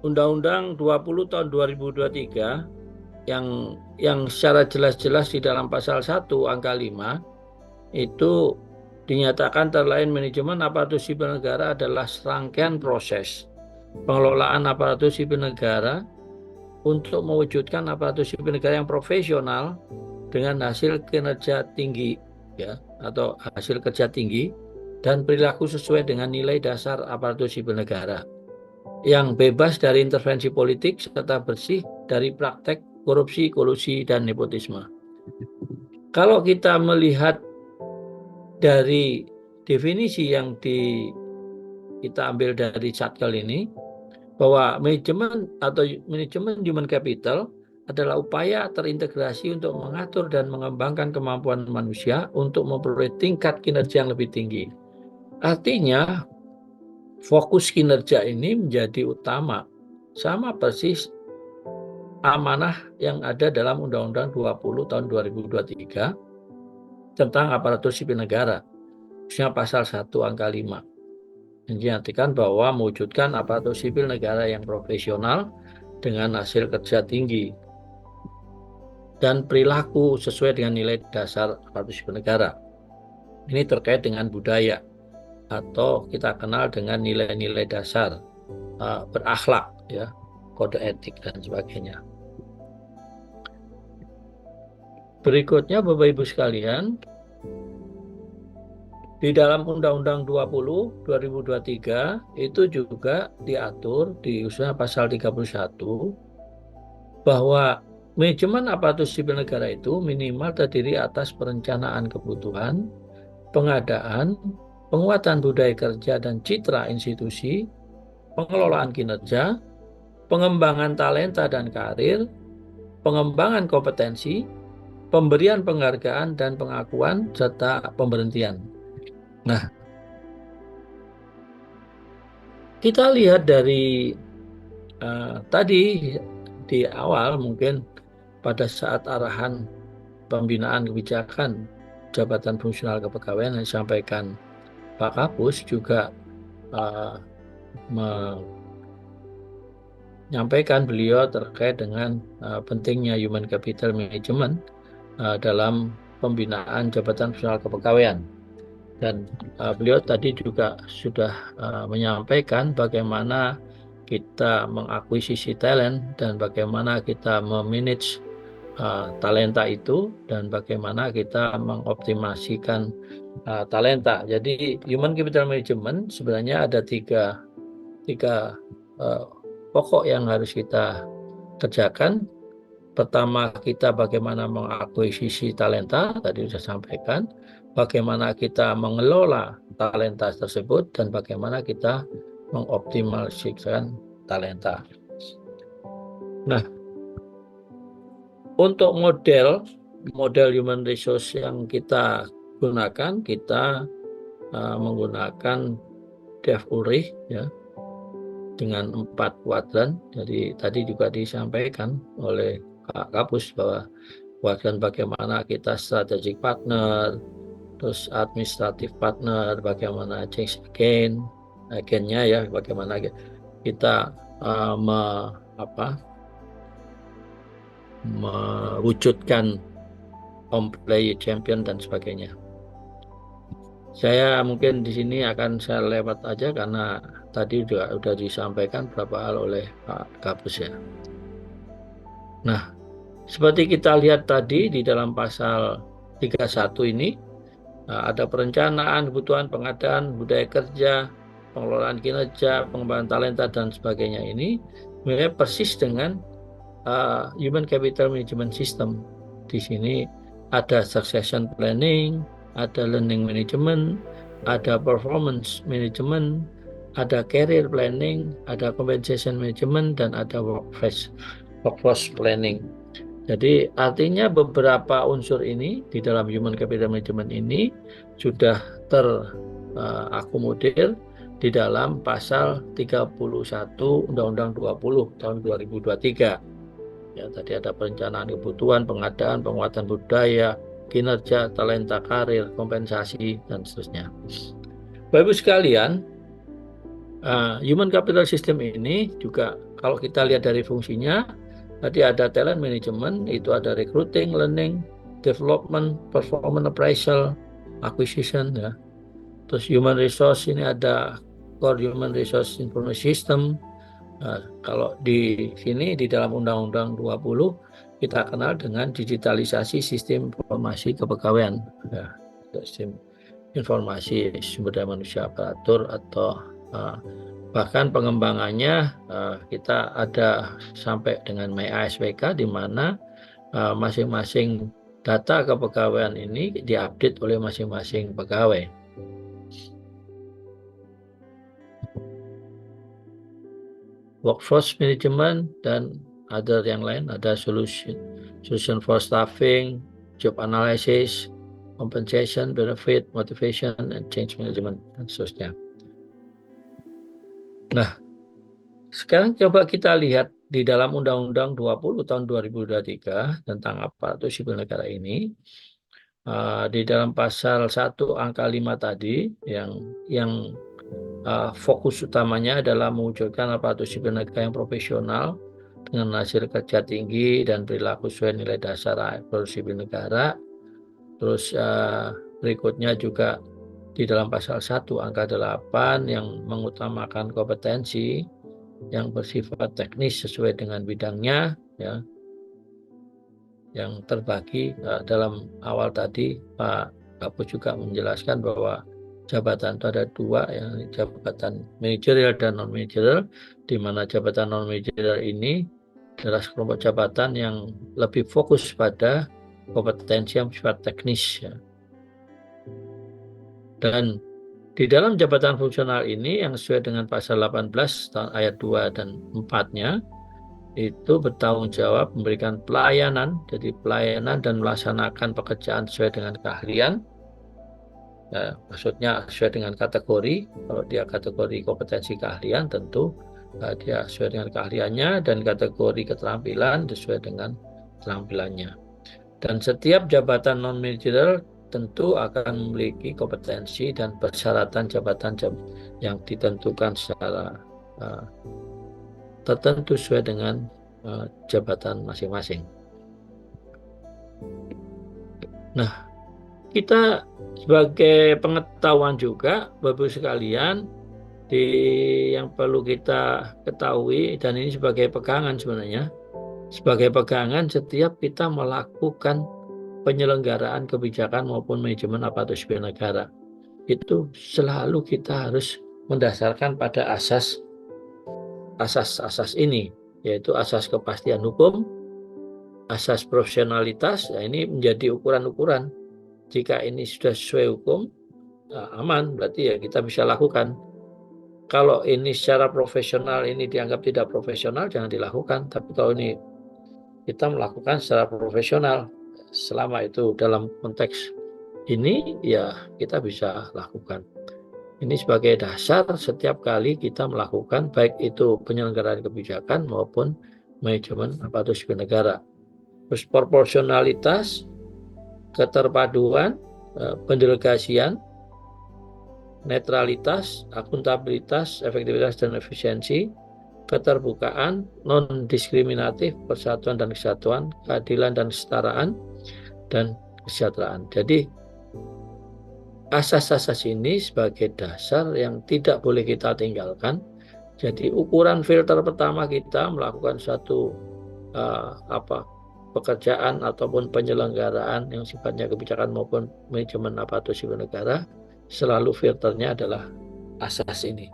Undang-Undang 20 tahun 2023 yang secara jelas-jelas di dalam pasal 1 angka 5 itu dinyatakan antara lain manajemen aparatur sipil negara adalah serangkaian proses pengelolaan aparatur sipil negara untuk mewujudkan aparatur sipil negara yang profesional dengan hasil kinerja tinggi ya, atau hasil kerja tinggi dan perilaku sesuai dengan nilai dasar aparatur sipil negara yang bebas dari intervensi politik serta bersih dari praktek korupsi, kolusi, dan nepotisme. Kalau kita melihat dari definisi yang kita ambil dari Satkel ini, bahwa manajemen human capital adalah upaya terintegrasi untuk mengatur dan mengembangkan kemampuan manusia untuk memperoleh tingkat kinerja yang lebih tinggi. Artinya, fokus kinerja ini menjadi utama, sama persis amanah yang ada dalam Undang-Undang 20 tahun 2023 tentang aparatur sipil negara, khususnya pasal 1 angka 5. Yang diartikan bahwa mewujudkan aparatur sipil negara yang profesional dengan hasil kerja tinggi dan perilaku sesuai dengan nilai dasar aparatur sipil negara. Ini terkait dengan budaya atau kita kenal dengan nilai-nilai dasar berakhlak ya, kode etik dan sebagainya. Berikutnya Bapak Ibu sekalian, di dalam Undang-Undang 20 2023 itu juga diatur di usulan pasal 31 bahwa manajemen aparatur sipil negara itu minimal terdiri atas perencanaan kebutuhan, pengadaan, penguatan budaya kerja dan citra institusi, pengelolaan kinerja, pengembangan talenta dan karir, pengembangan kompetensi, pemberian penghargaan dan pengakuan, serta pemberhentian. Nah, Kita lihat dari tadi di awal mungkin pada saat arahan pembinaan kebijakan jabatan fungsional kepegawaian yang disampaikan Pak Kapus juga menyampaikan beliau terkait dengan pentingnya human capital management dalam pembinaan jabatan fungsional kepegawaian. Dan beliau tadi juga sudah menyampaikan bagaimana kita mengakuisisi talent dan bagaimana kita memanage talenta itu dan bagaimana kita mengoptimasikan talenta. Jadi human capital management sebenarnya ada tiga pokok yang harus kita kerjakan. Pertama, kita bagaimana mengakuisisi talenta, tadi sudah sampaikan, bagaimana kita mengelola talenta tersebut, dan bagaimana kita mengoptimalisasikan talenta. Nah, untuk model human resource yang kita gunakan, kita menggunakan Dev Ulrich ya, dengan 4 kuadran. Jadi tadi juga disampaikan oleh Pak Kapus bahwa kuadran bagaimana kita strategic partner, terus administrative partner, bagaimana change agent-nya ya, bagaimana kita mewujudkan employee champion dan sebagainya. Saya mungkin di sini akan saya lewat aja karena tadi juga sudah disampaikan beberapa hal oleh Pak Kapus ya. Nah, seperti kita lihat tadi di dalam pasal 31 ini, ada perencanaan, kebutuhan, pengadaan, budaya kerja, pengelolaan kinerja, pengembangan talenta, dan sebagainya ini mirip persis dengan human capital management system. Di sini ada succession planning, ada learning management, ada performance management, ada career planning, ada compensation management, dan ada workforce planning. Jadi artinya beberapa unsur ini di dalam human capital management ini sudah terakomodir di dalam pasal 31 Undang-Undang 20 tahun 2023. Ya, tadi ada perencanaan kebutuhan, pengadaan, penguatan budaya, kinerja, talenta karir, kompensasi, dan seterusnya. Bapak Ibu sekalian, human capital system ini juga kalau kita lihat dari fungsinya, tadi ada talent management, itu ada recruiting, learning, development, performance appraisal, acquisition ya. Terus human resource ini ada core human resource information system. Kalau di sini di dalam Undang-Undang 20 kita kenal dengan digitalisasi sistem informasi kepegawaian ya, sistem informasi sumber daya manusia aparatur atau bahkan pengembangannya kita ada sampai dengan MyASPK di mana masing-masing data kepegawaian ini diupdate oleh masing-masing pegawai. Workforce management dan other yang lain, ada solution for staffing, job analysis, compensation, benefit, motivation, and change management, dan seterusnya. Nah, sekarang coba kita lihat di dalam Undang-Undang 20 tahun 2023 tentang aparatur sipil negara ini, di dalam pasal 1 angka 5 tadi yang fokus utamanya adalah mewujudkan aparatur sipil negara yang profesional dengan hasil kerja tinggi dan perilaku sesuai nilai dasar aparatur sipil negara. Terus berikutnya juga di dalam pasal 1 angka 8 yang mengutamakan kompetensi yang bersifat teknis sesuai dengan bidangnya ya, yang terbagi dalam awal tadi Pak Kapus juga menjelaskan bahwa jabatan itu ada 2, yang jabatan manajerial dan non manajerial, di mana jabatan non manajerial ini adalah kelompok jabatan yang lebih fokus pada kompetensi yang bersifat teknis ya. Dan di dalam jabatan fungsional ini yang sesuai dengan pasal 18 ayat 2 dan 4-nya itu bertanggung jawab memberikan pelayanan, jadi pelayanan dan melaksanakan pekerjaan sesuai dengan keahlian, Maksudnya sesuai dengan kategori. Kalau dia kategori kompetensi keahlian, tentu dia sesuai dengan keahliannya, dan kategori keterampilan sesuai dengan keterampilannya. Dan setiap jabatan non-managerial tentu akan memiliki kompetensi dan persyaratan jabatan yang ditentukan secara tertentu sesuai dengan jabatan masing-masing. Nah, kita sebagai pengetahuan juga, Bapak Ibu sekalian, yang perlu kita ketahui, dan ini sebagai pegangan sebenarnya, sebagai pegangan setiap kita melakukan penyelenggaraan kebijakan maupun manajemen aparatur sipil negara, itu selalu kita harus mendasarkan pada asas ini, yaitu asas kepastian hukum, asas profesionalitas. Nah, ini menjadi ukuran-ukuran. Jika ini sudah sesuai hukum, aman, berarti ya kita bisa lakukan. Kalau ini secara profesional ini dianggap tidak profesional, jangan dilakukan. Tapi kalau ini kita melakukan secara profesional, selama itu dalam konteks ini, ya kita bisa lakukan. Ini sebagai dasar setiap kali kita melakukan, baik itu penyelenggaraan kebijakan maupun manajemen aparatur sipil negara. Terus proporsionalitas, keterpaduan, pendelegasian, netralitas, akuntabilitas, efektivitas dan efisiensi, keterbukaan, non-diskriminatif, persatuan dan kesatuan, keadilan dan kesetaraan, dan kesejahteraan. Jadi asas-asas ini sebagai dasar yang tidak boleh kita tinggalkan. Jadi ukuran filter pertama kita melakukan suatu pekerjaan ataupun penyelenggaraan yang sifatnya kebijakan maupun manajemen aparatur sipil negara, selalu filternya adalah asas ini.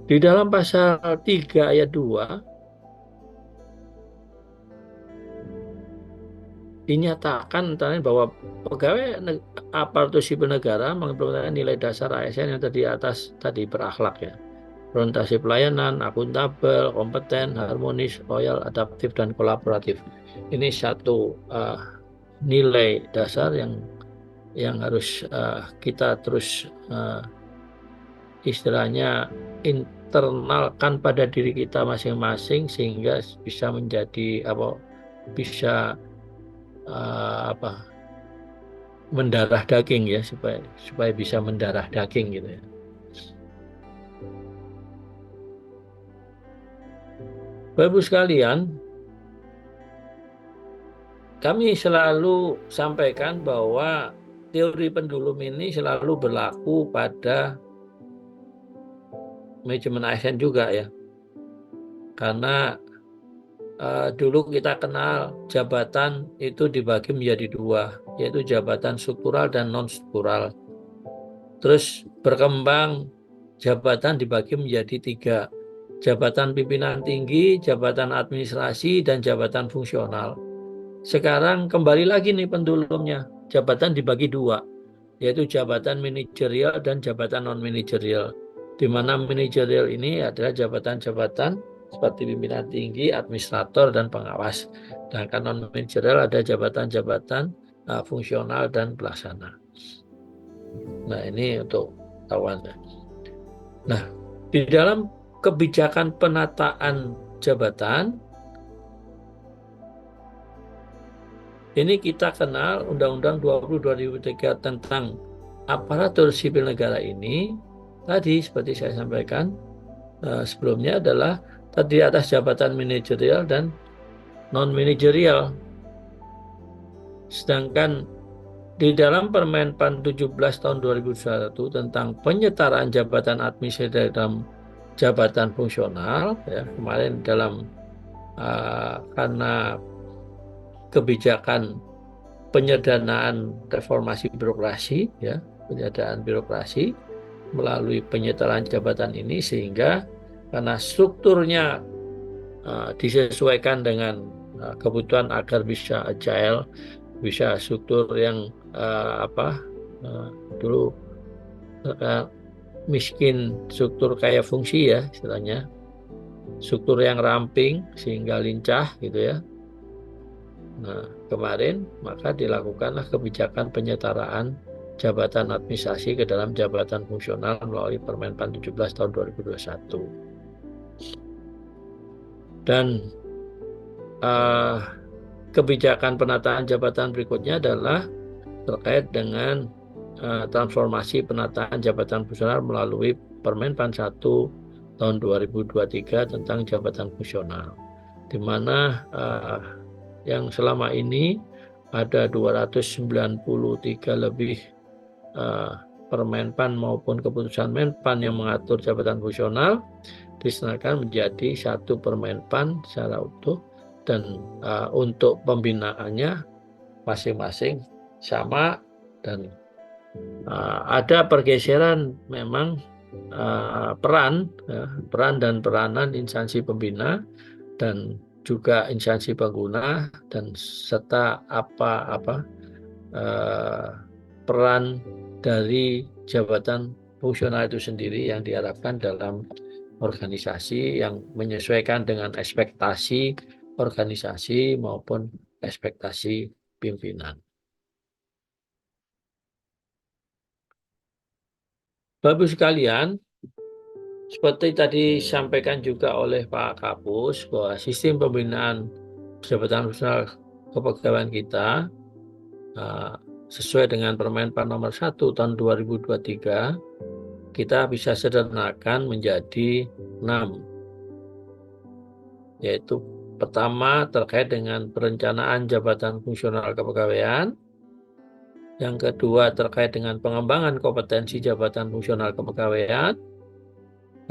Di dalam pasal 3 ayat 2 dinyatakan bahwa pegawai aparatur sipil negara mengimplementasikan nilai dasar ASN yang tadi atas tadi berakhlak, ya, orientasi pelayanan, akuntabel, kompeten, harmonis, loyal, adaptif, dan kolaboratif. Ini satu nilai dasar yang harus kita terus istilahnya internalkan pada diri kita masing-masing, sehingga bisa menjadi bisa mendarah daging, ya, supaya bisa mendarah daging gitu, ya. Bapak Ibu sekalian, kami selalu sampaikan bahwa teori pendulum ini selalu berlaku pada manajemen ASN juga, ya. Karena dulu kita kenal jabatan itu dibagi menjadi dua, yaitu jabatan struktural dan non-struktural. Terus berkembang jabatan dibagi menjadi tiga, jabatan pimpinan tinggi, jabatan administrasi, dan jabatan fungsional. Sekarang kembali lagi nih pendulumnya, jabatan dibagi dua, yaitu jabatan manajerial dan jabatan non-manajerial. Di mana manajerial ini adalah jabatan-jabatan seperti pimpinan tinggi, administrator, dan pengawas. Sedangkan non-manajerial ada jabatan-jabatan fungsional dan pelaksana. Nah, ini untuk tahuan. Nah, di dalam kebijakan penataan jabatan, ini kita kenal Undang-Undang 20/2003 tentang aparatur sipil negara ini. Tadi seperti saya sampaikan sebelumnya adalah tadi atas jabatan manajerial dan non-manajerial. Sedangkan di dalam Permen PAN 17 tahun 2021 tentang penyetaraan jabatan administratif dalam jabatan fungsional, ya, kemarin dalam karena kebijakan penyederhanaan reformasi birokrasi, ya, penyederhanaan birokrasi melalui penyetaraan jabatan ini, sehingga karena strukturnya disesuaikan dengan kebutuhan agar bisa agile, bisa struktur yang dulu miskin struktur kaya fungsi, ya, istilahnya struktur yang ramping sehingga lincah gitu, ya. Nah, kemarin maka dilakukanlah kebijakan penyetaraan jabatan administrasi ke dalam jabatan fungsional melalui Permenpan 17 tahun 2021. Dan kebijakan penataan jabatan berikutnya adalah terkait dengan transformasi penataan jabatan fungsional melalui Permenpan 1 tahun 2023 tentang jabatan fungsional, di mana yang selama ini ada 293 lebih Permenpan maupun keputusan Menpan yang mengatur jabatan fungsional diserahkan menjadi satu Permenpan secara utuh, dan untuk pembinaannya masing-masing sama, dan ada pergeseran memang peran dan peranan instansi pembina dan juga instansi pengguna, dan serta peran dari jabatan fungsional itu sendiri yang diharapkan dalam organisasi yang menyesuaikan dengan ekspektasi organisasi maupun ekspektasi pimpinan. Bapak sekalian, seperti tadi disampaikan juga oleh Pak Kapus bahwa sistem pembinaan jabatan fungsional kepegawaian kita sesuai dengan Permenpan nomor 1 tahun 2023 kita bisa sederhanakan menjadi 6, yaitu pertama terkait dengan perencanaan jabatan fungsional kepegawaian, yang kedua terkait dengan pengembangan kompetensi jabatan fungsional kepegawaian,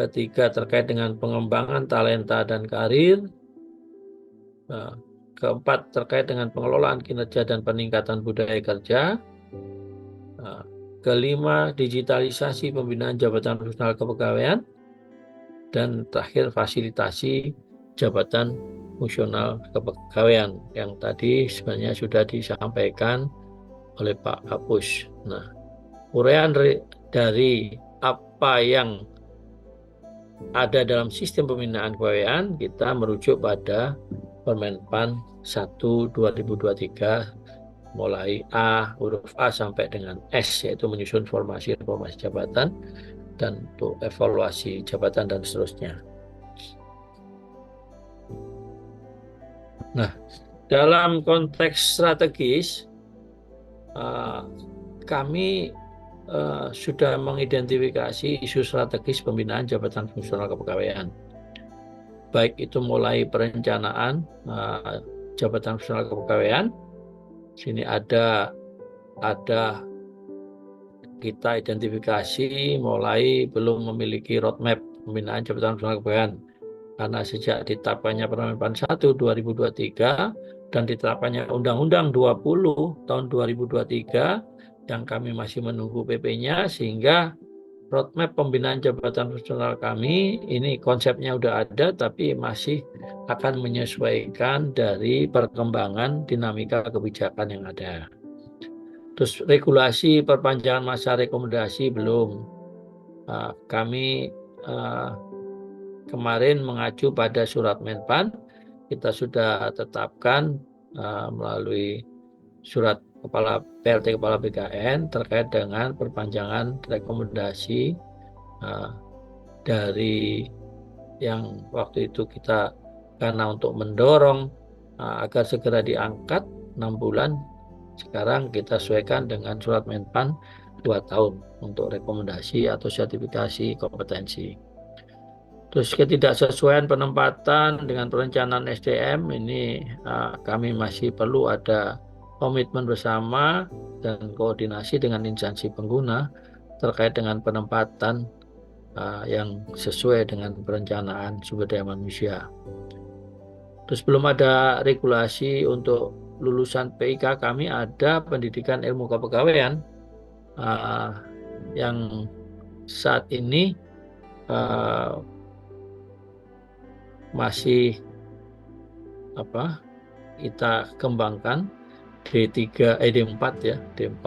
ketiga terkait dengan pengembangan talenta dan karir, keempat terkait dengan pengelolaan kinerja dan peningkatan budaya kerja, kelima digitalisasi pembinaan jabatan fungsional kepegawaian, dan terakhir fasilitasi jabatan fungsional kepegawaian yang tadi sebenarnya sudah disampaikan oleh Pak Kapus. Nah, uraian dari apa yang ada dalam sistem pembinaan kepegawaian kita merujuk pada Permenpan 1 2023 mulai huruf A sampai dengan S, yaitu menyusun formasi reformasi jabatan dan untuk evaluasi jabatan dan seterusnya. Nah, dalam konteks strategis kami sudah mengidentifikasi isu strategis pembinaan jabatan fungsional kepegawaian, baik itu mulai perencanaan jabatan fungsional kepegawaian. Sini ada kita identifikasi mulai belum memiliki roadmap pembinaan jabatan fungsional kepegawaian, karena sejak ditetapkannya Permenpan 1 2023 dan ditetapkannya Undang-Undang 20 tahun 2023 yang kami masih menunggu PP-nya, sehingga roadmap pembinaan jabatan fungsional kami ini konsepnya udah ada, tapi masih akan menyesuaikan dari perkembangan dinamika kebijakan yang ada. Terus regulasi perpanjangan masa rekomendasi belum. Kami kemarin mengacu pada surat Menpan, kita sudah tetapkan melalui surat PLT Kepala BKN terkait dengan perpanjangan rekomendasi dari yang waktu itu kita, karena untuk mendorong agar segera diangkat 6 bulan, sekarang kita sesuaikan dengan surat Menpan 2 tahun untuk rekomendasi atau sertifikasi kompetensi. Terus ketidaksesuaian penempatan dengan perencanaan SDM ini kami masih perlu ada komitmen bersama dan koordinasi dengan instansi pengguna terkait dengan penempatan yang sesuai dengan perencanaan sumber daya manusia. Terus belum ada regulasi untuk lulusan PIK, kami ada pendidikan ilmu kepegawaian yang saat ini masih kita kembangkan D4 ya, D4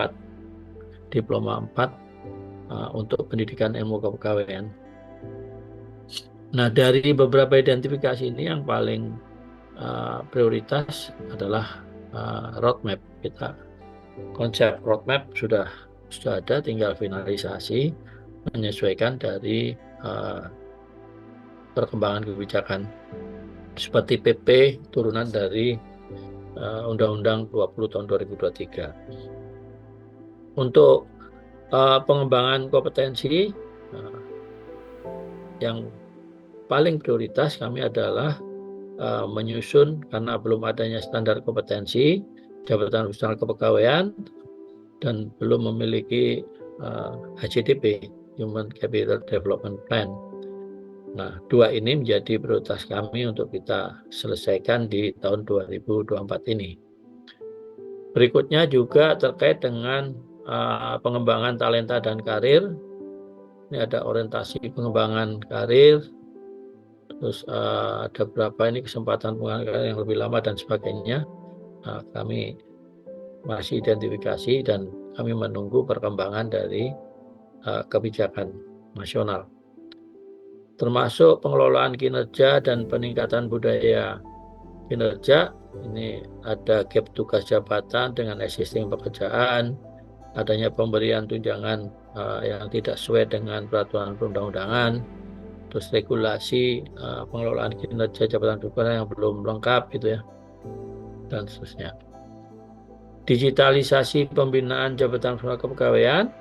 diploma 4 untuk pendidikan ilmu kepegawaian. Nah, dari beberapa identifikasi ini yang paling prioritas adalah roadmap kita. Konsep roadmap sudah ada, tinggal finalisasi menyesuaikan dari perkembangan kebijakan seperti PP turunan dari Undang-Undang 20 tahun 2023. Untuk pengembangan kompetensi yang paling prioritas kami adalah menyusun, karena belum adanya standar kompetensi jabatan fungsional kepegawaian dan belum memiliki HCDP, Human Capital Development Plan. Nah, dua ini menjadi prioritas kami untuk kita selesaikan di tahun 2024 ini. Berikutnya juga terkait dengan pengembangan talenta dan karir. Ini ada orientasi pengembangan karir, terus ada berapa ini kesempatan pengembangan karir yang lebih lama dan sebagainya. Kami masih identifikasi dan kami menunggu perkembangan dari kebijakan nasional. Termasuk pengelolaan kinerja dan peningkatan budaya kinerja. Ini ada gap tugas jabatan dengan existing pekerjaan, adanya pemberian tunjangan yang tidak sesuai dengan peraturan perundang-undangan, terus regulasi pengelolaan kinerja jabatan pimpinan yang belum lengkap gitu ya, dan seterusnya. Digitalisasi pembinaan jabatan kepegawaian,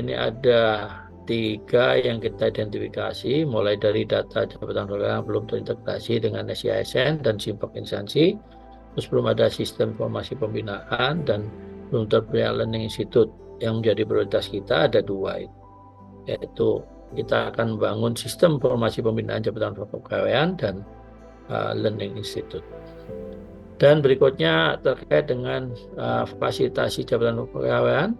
ini ada 3 yang kita identifikasi, mulai dari data jabatan yang belum terintegrasi dengan SISN dan SIMPAK instansi, terus belum ada sistem informasi pembinaan, dan belum tersedia learning institute. Yang menjadi prioritas kita ada 2, yaitu kita akan membangun sistem informasi pembinaan jabatan kepegawaian dan learning institute. Dan berikutnya terkait dengan fasilitasi jabatan kepegawaian.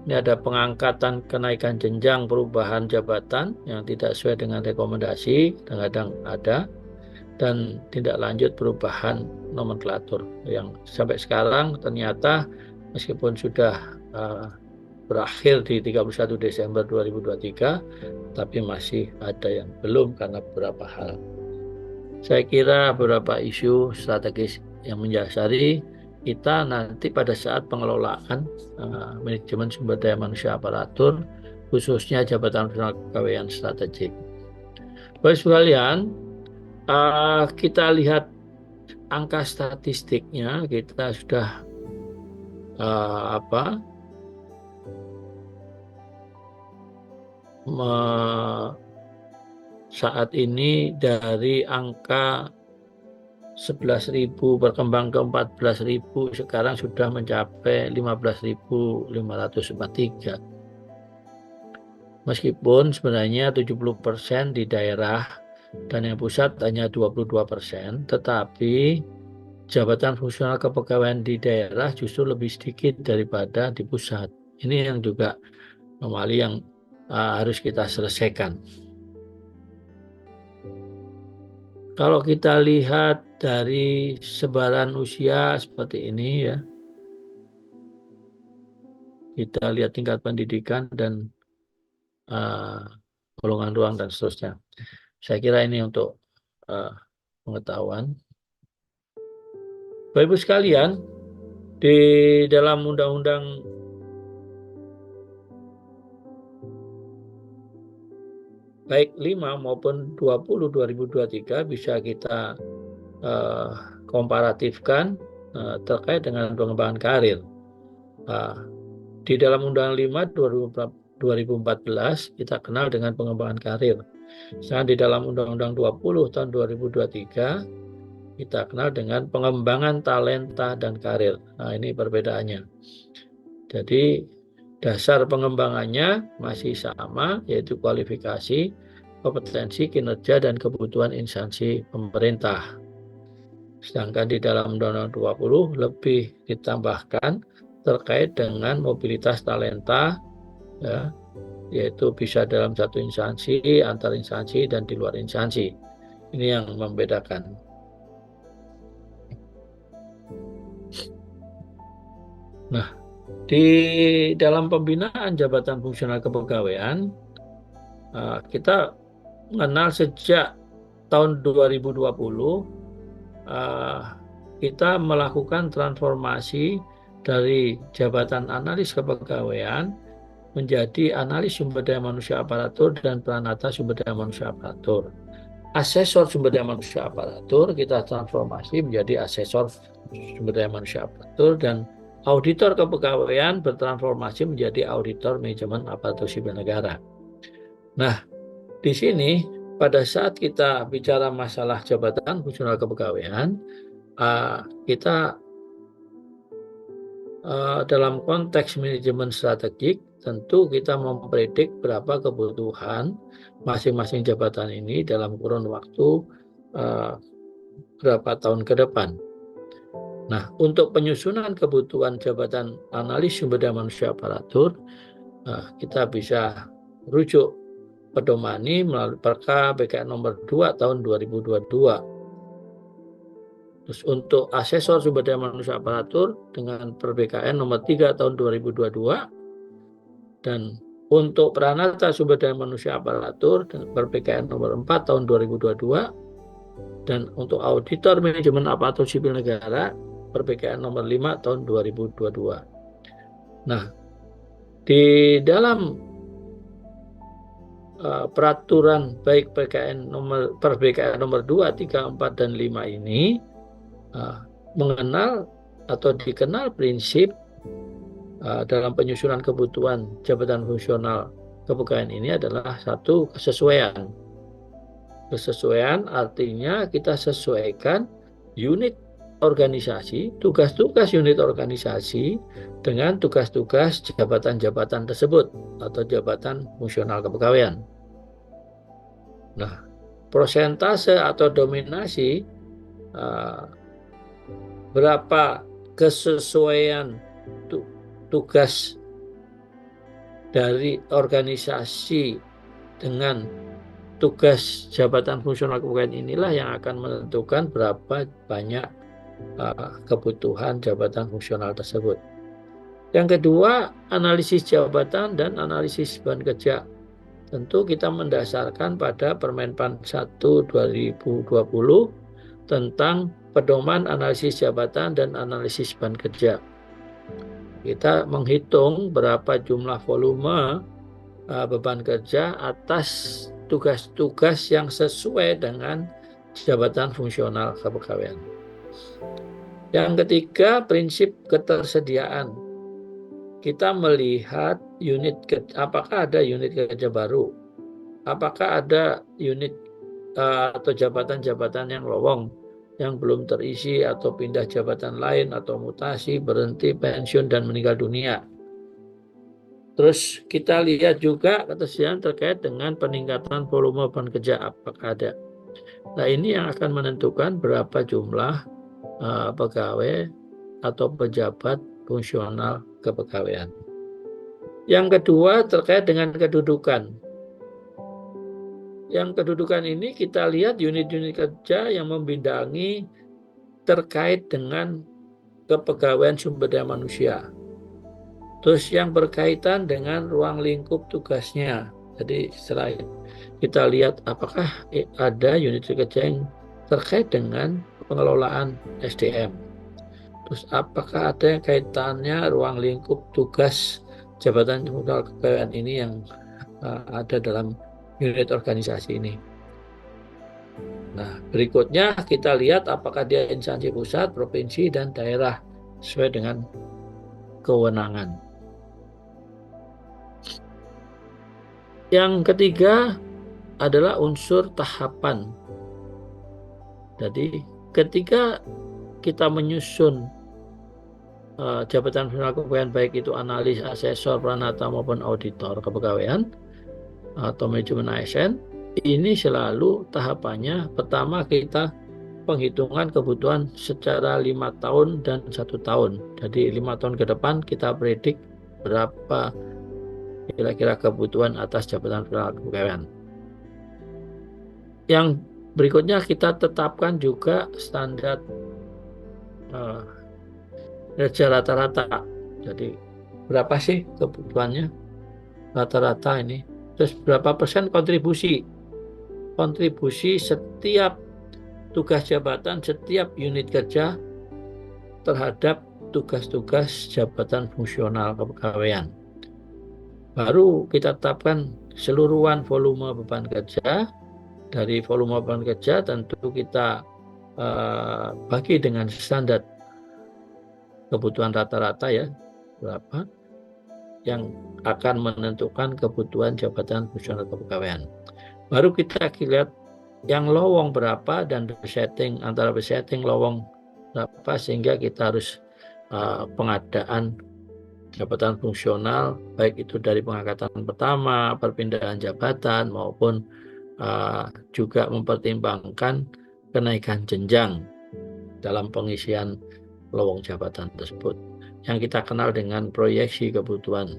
Ini ada pengangkatan kenaikan jenjang perubahan jabatan yang tidak sesuai dengan rekomendasi, kadang-kadang ada, dan tindak lanjut perubahan nomenklatur yang sampai sekarang ternyata meskipun sudah berakhir di 31 Desember 2023, tapi masih ada yang belum karena beberapa hal. Saya kira beberapa isu strategis yang mendasari kita nanti pada saat pengelolaan manajemen sumber daya manusia aparatur, khususnya jabatan fungsional kepegawaian strategik. Bapak sekalian, kita lihat angka statistiknya, kita sudah saat ini dari angka 11.000 berkembang ke 14.000, sekarang sudah mencapai 15.543. Meskipun sebenarnya 70% di daerah dan yang pusat hanya 22%, tetapi jabatan fungsional kepegawaian di daerah justru lebih sedikit daripada di pusat. Ini yang juga anomali yang harus kita selesaikan. Kalau kita lihat dari sebaran usia seperti ini ya, kita lihat tingkat pendidikan dan golongan ruang dan seterusnya. Saya kira ini untuk pengetahuan. Bapak Ibu sekalian, di dalam Undang-Undang baik 5 maupun 20 2023 bisa kita komparatifkan terkait dengan pengembangan karir. Di dalam Undang-Undang 5 2014 kita kenal dengan pengembangan karir. Sedangkan di dalam Undang-Undang 20 tahun 2023 kita kenal dengan pengembangan talenta dan karir. Nah, ini perbedaannya. Jadi dasar pengembangannya masih sama, yaitu kualifikasi, kompetensi, kinerja, dan kebutuhan instansi pemerintah. Sedangkan di dalam Undang-Undang 20 lebih ditambahkan terkait dengan mobilitas talenta, ya, yaitu bisa dalam satu instansi, antar instansi, dan di luar instansi. Ini yang membedakan. Nah, di dalam pembinaan jabatan fungsional kepegawaian, kita mengenal sejak tahun 2020 kita melakukan transformasi dari jabatan analis kepegawaian menjadi analis sumber daya manusia aparatur dan peranata sumber daya manusia aparatur. Asesor sumber daya manusia aparatur kita transformasi menjadi asesor sumber daya manusia aparatur, dan auditor kepegawaian bertransformasi menjadi auditor manajemen aparatur sipil negara. Nah, di sini pada saat kita bicara masalah jabatan fungsional kepegawaian, kita dalam konteks manajemen strategik tentu kita mempredik berapa kebutuhan masing-masing jabatan ini dalam kurun waktu berapa tahun ke depan. Nah, untuk penyusunan kebutuhan jabatan analis sumber daya manusia aparatur, kita bisa rujuk pedomani melalui Perka BKN nomor 2 tahun 2022. Terus untuk asesor sumber daya manusia aparatur dengan Per BKN nomor 3 tahun 2022, dan untuk peranata sumber daya manusia aparatur dengan Per BKN nomor 4 tahun 2022, dan untuk auditor manajemen aparatur sipil negara Per BKN nomor 5 tahun 2022. Nah, di dalam peraturan baik Per BKN nomor 2, 3, 4, dan 5 ini mengenal atau dikenal prinsip dalam penyusunan kebutuhan jabatan fungsional kepegawaian ini adalah satu, kesesuaian. Kesesuaian artinya kita sesuaikan unit organisasi, tugas-tugas unit organisasi dengan tugas-tugas jabatan-jabatan tersebut atau jabatan fungsional kepegawaian. Nah, prosentase atau dominasi berapa kesesuaian tugas dari organisasi dengan tugas jabatan fungsional kepegawaian inilah yang akan menentukan berapa banyak kebutuhan jabatan fungsional tersebut. Yang kedua, analisis jabatan dan analisis beban kerja. Tentu kita mendasarkan pada Permenpan 1 2020 tentang pedoman analisis jabatan dan analisis beban kerja. Kita menghitung berapa jumlah volume beban kerja atas tugas-tugas yang sesuai dengan jabatan fungsional kepegawaian. Yang ketiga, prinsip ketersediaan. Kita melihat apakah ada unit kerja baru, apakah ada unit atau jabatan-jabatan yang lowong, yang belum terisi atau pindah jabatan lain atau mutasi, berhenti, pensiun, dan meninggal dunia. Terus kita lihat juga ketersediaan terkait dengan peningkatan volume beban kerja, apakah ada. Nah, ini yang akan menentukan berapa jumlah pegawai atau pejabat fungsional kepegawaian. Yang kedua terkait dengan kedudukan. Yang kedudukan ini kita lihat unit-unit kerja yang membidangi terkait dengan kepegawaian sumber daya manusia. Terus yang berkaitan dengan ruang lingkup tugasnya. Jadi setelah kita lihat apakah ada unit kerja yang terkait dengan pengelolaan SDM. Terus apakah ada yang kaitannya ruang lingkup tugas jabatan fungsional kepegawaian ini yang ada dalam unit organisasi ini. Nah, berikutnya kita lihat apakah dia instansi pusat, provinsi, dan daerah sesuai dengan kewenangan. Yang ketiga adalah unsur tahapan. Jadi ketika kita menyusun jabatan fungsional kepegawaian, baik itu analis, asesor, peranata maupun auditor kepegawaian atau manajemen ASN, ini selalu tahapannya pertama kita penghitungan kebutuhan secara 5 tahun dan 1 tahun. Jadi 5 tahun ke depan kita predik berapa kira-kira kebutuhan atas jabatan fungsional kepegawaian. Yang berikutnya kita tetapkan juga standar kerja rata-rata. Jadi berapa sih kebutuhannya rata-rata ini. Terus berapa persen kontribusi setiap tugas jabatan, setiap unit kerja terhadap tugas-tugas jabatan fungsional kepegawaian. Baru kita tetapkan keseluruhan volume beban kerja. Dari volume beban kerja tentu kita bagi dengan standar kebutuhan rata-rata ya, berapa yang akan menentukan kebutuhan jabatan fungsional kepegawaian. Baru kita lihat yang lowong berapa dan besetting antara besetting lowong berapa, sehingga kita harus pengadaan jabatan fungsional, baik itu dari pengangkatan pertama, perpindahan jabatan, maupun juga mempertimbangkan kenaikan jenjang dalam pengisian lowong jabatan tersebut, yang kita kenal dengan proyeksi kebutuhan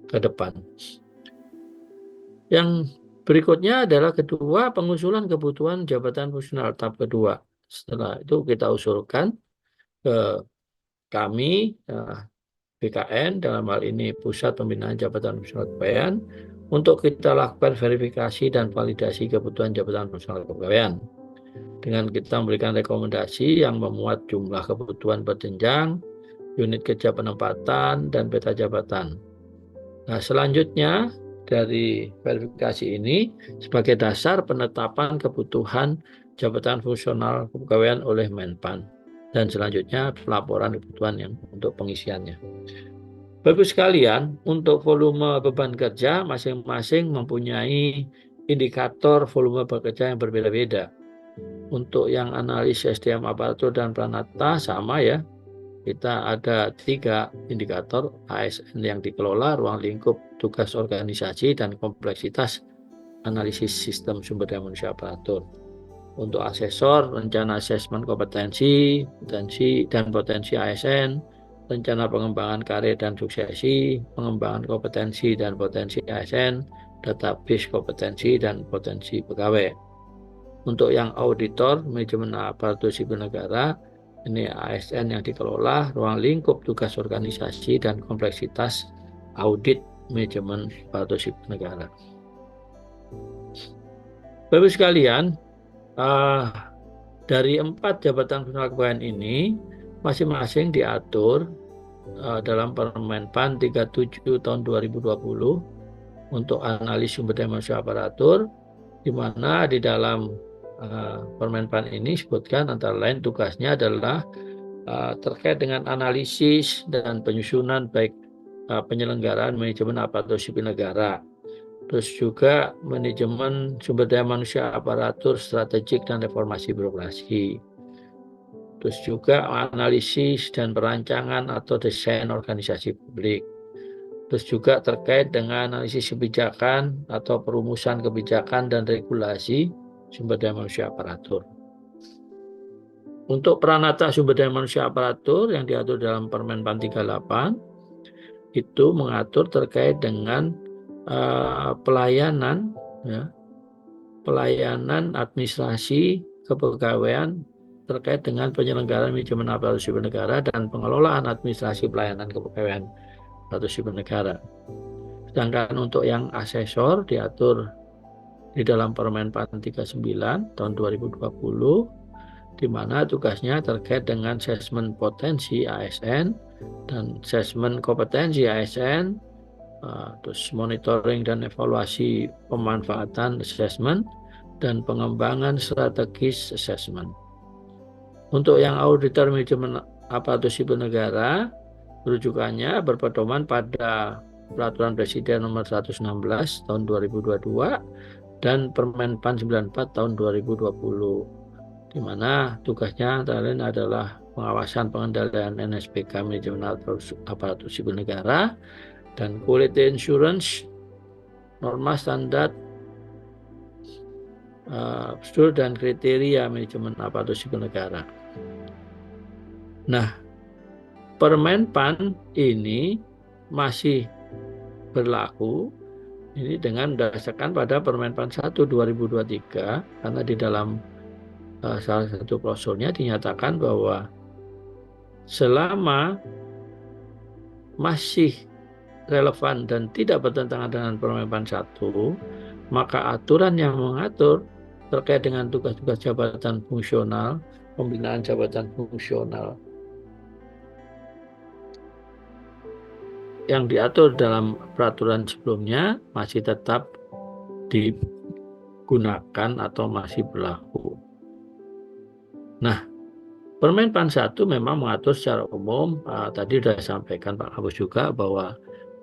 ke depan. Yang berikutnya adalah kedua, pengusulan kebutuhan jabatan fungsional tahap kedua. Setelah itu kita usulkan ke kami, BKN, dalam hal ini Pusat Pembinaan Jabatan Fungsional Kepegawaian, untuk kita lakukan verifikasi dan validasi kebutuhan jabatan fungsional kepegawaian. Dengan kita memberikan rekomendasi yang memuat jumlah kebutuhan berjenjang, unit kerja penempatan, dan peta jabatan. Nah, selanjutnya dari verifikasi ini sebagai dasar penetapan kebutuhan jabatan fungsional kepegawaian oleh Menpan. Dan selanjutnya pelaporan kebutuhan yang untuk pengisiannya. Bapak sekalian, untuk volume beban kerja masing-masing mempunyai indikator volume bekerja yang berbeda-beda. Untuk yang analis SDM aparatur dan Pranata sama ya. Kita ada 3 indikator ASN yang dikelola, ruang lingkup, tugas organisasi, dan kompleksitas analisis sistem sumber daya manusia aparatur. Untuk asesor, rencana asesmen kompetensi, dan potensi ASN, rencana pengembangan karir dan suksesi, pengembangan kompetensi dan potensi ASN, database kompetensi dan potensi pegawai. Untuk yang auditor, manajemen aparatur sipil negara, ini ASN yang dikelola, ruang lingkup, tugas organisasi, dan kompleksitas audit manajemen aparatur sipil negara. Bapak sekalian, dari 4 jabatan fungsional kepegawaian ini masing-masing diatur dalam Permenpan 37 tahun 2020 untuk analis sumber daya manusia aparatur, di mana di dalam Permenpan ini disebutkan antara lain tugasnya adalah terkait dengan analisis dan penyusunan baik penyelenggaraan manajemen aparatur sipil negara, terus juga manajemen sumber daya manusia aparatur strategik dan reformasi birokrasi, terus juga analisis dan perancangan atau desain organisasi publik, terus juga terkait dengan analisis kebijakan atau perumusan kebijakan dan regulasi sumber daya manusia aparatur. Untuk Pranata sumber daya manusia aparatur yang diatur dalam Permenpan 38 itu mengatur terkait dengan pelayanan administrasi kepegawaian terkait dengan penyelenggaraan manajemen aparatur sipil negara dan pengelolaan administrasi pelayanan kepegawaian aparatur sipil negara. Sedangkan untuk yang asesor diatur di dalam Permenpan 39 tahun 2020, di mana tugasnya terkait dengan asesmen potensi ASN dan asesmen kompetensi ASN, terus monitoring dan evaluasi pemanfaatan asesmen, dan pengembangan strategis asesmen. Untuk yang auditor manajemen aparatur sipil negara, rujukannya berpedoman pada Peraturan Presiden Nomor 116 tahun 2022 dan Permenpan 94 tahun 2020, di mana tugasnya antara lain adalah pengawasan pengendalian NSPK manajemen aparatur sipil negara dan quality insurance, norma standar, prosedur dan kriteria manajemen aparatur sipil negara. Nah, Permenpan ini masih berlaku ini dengan berdasarkan pada Permenpan 1 2023, karena di dalam salah satu klausulnya dinyatakan bahwa selama masih relevan dan tidak bertentangan dengan Permenpan 1, maka aturan yang mengatur terkait dengan tugas-tugas jabatan fungsional, pembinaan jabatan fungsional yang diatur dalam peraturan sebelumnya masih tetap digunakan atau masih berlaku. Nah, Permen-Pan 1 memang mengatur secara umum, tadi sudah sampaikan Pak Kapus juga bahwa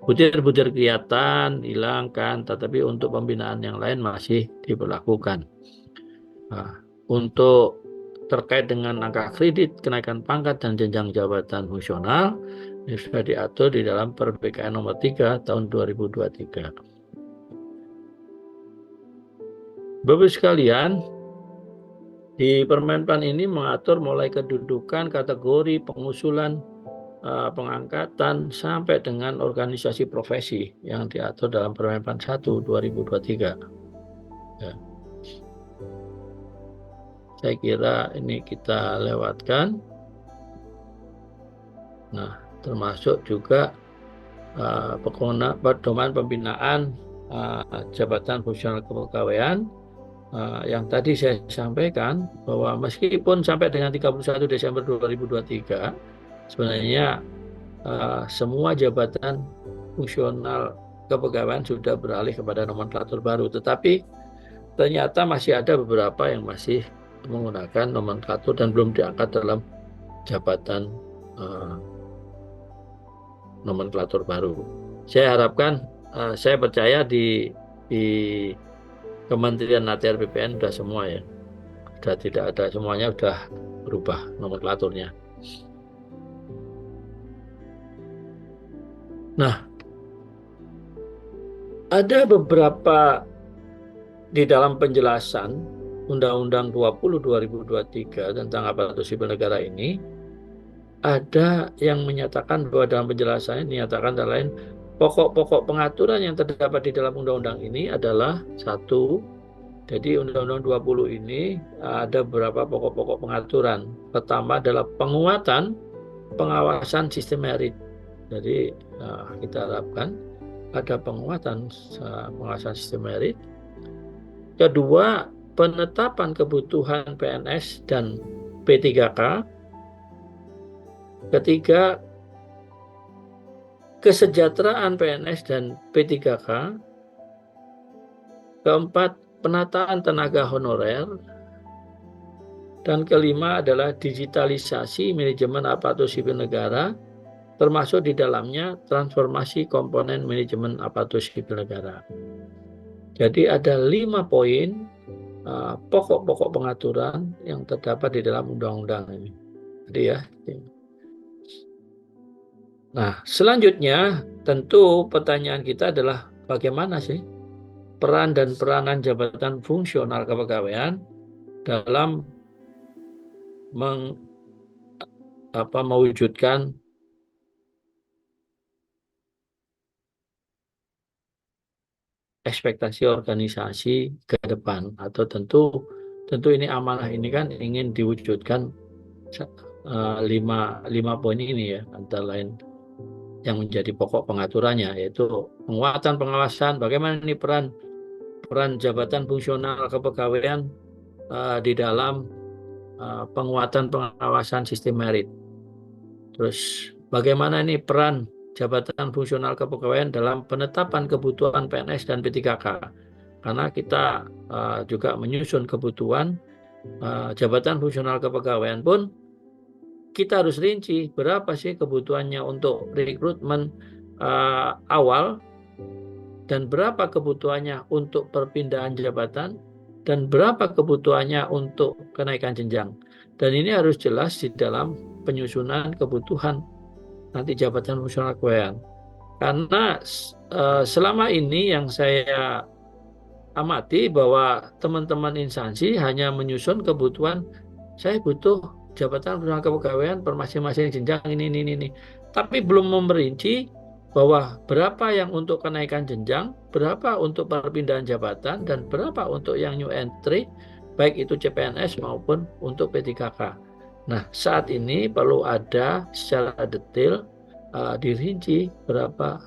butir-butir kelihatan, hilangkan, tetapi untuk pembinaan yang lain masih diberlakukan. Untuk terkait dengan angka kredit, kenaikan pangkat, dan jenjang jabatan fungsional, ini sudah diatur di dalam Per-BKN nomor 3 tahun 2023. Bapak sekalian, di Permen-Pan ini mengatur mulai kedudukan, kategori, pengusulan, pengangkatan, sampai dengan organisasi profesi yang diatur dalam Permen-Pan 1 2023. Ya. Saya kira ini kita lewatkan. Nah, termasuk juga pedoman pembinaan jabatan fungsional kepegawaian yang tadi saya sampaikan bahwa meskipun sampai dengan 31 Desember 2023 sebenarnya semua jabatan fungsional kepegawaian sudah beralih kepada nomenklatur baru, tetapi ternyata masih ada beberapa yang masih menggunakan nomenklatur dan belum diangkat dalam jabatan nomenklatur baru. Saya harapkan, saya percaya di Kementerian ATR BPN sudah semua ya, sudah tidak ada, semuanya sudah berubah nomenklaturnya. Nah, ada beberapa di dalam penjelasan Undang-Undang 20 2023 tentang aparatur sipil negara ini, ada yang menyatakan bahwa dalam penjelasannya dinyatakan antara lain pokok-pokok pengaturan yang terdapat di dalam undang-undang ini adalah satu. Jadi Undang-Undang 20 ini ada beberapa pokok-pokok pengaturan. Pertama adalah penguatan pengawasan sistem merit. Jadi kita harapkan ada penguatan pengawasan sistem merit. Kedua, penetapan kebutuhan PNS dan P3K. Ketiga, kesejahteraan PNS dan P3K. Keempat, penataan tenaga honorer. Dan kelima adalah digitalisasi manajemen aparatur sipil negara, termasuk di dalamnya transformasi komponen manajemen aparatur sipil negara. Jadi ada 5 poin pokok-pokok pengaturan yang terdapat di dalam undang-undang ini. Jadi ya. Nah, selanjutnya tentu pertanyaan kita adalah bagaimana sih peran dan peranan jabatan fungsional kepegawaian dalam mewujudkan ekspektasi organisasi ke depan, atau tentu ini amanah ini kan ingin diwujudkan 5 poin ini ya, antara lain yang menjadi pokok pengaturannya, yaitu penguatan pengawasan, bagaimana ini peran jabatan fungsional kepegawaian di dalam penguatan pengawasan sistem merit. Terus bagaimana ini peran jabatan fungsional kepegawaian dalam penetapan kebutuhan PNS dan P3K. Karena kita juga menyusun kebutuhan jabatan fungsional kepegawaian pun kita harus rinci berapa sih kebutuhannya untuk rekrutmen awal, dan berapa kebutuhannya untuk perpindahan jabatan, dan berapa kebutuhannya untuk kenaikan jenjang. Dan ini harus jelas di dalam penyusunan kebutuhan nanti jabatan fungsional kepegawaian. Karena selama ini yang saya amati bahwa teman-teman instansi hanya menyusun kebutuhan, saya butuh jabatan fungsional kepegawaian per masing-masing jenjang ini. Tapi belum memperinci bahwa berapa yang untuk kenaikan jenjang, berapa untuk perpindahan jabatan, dan berapa untuk yang new entry, baik itu CPNS maupun untuk P3K. Nah, saat ini perlu ada secara detail dirinci berapa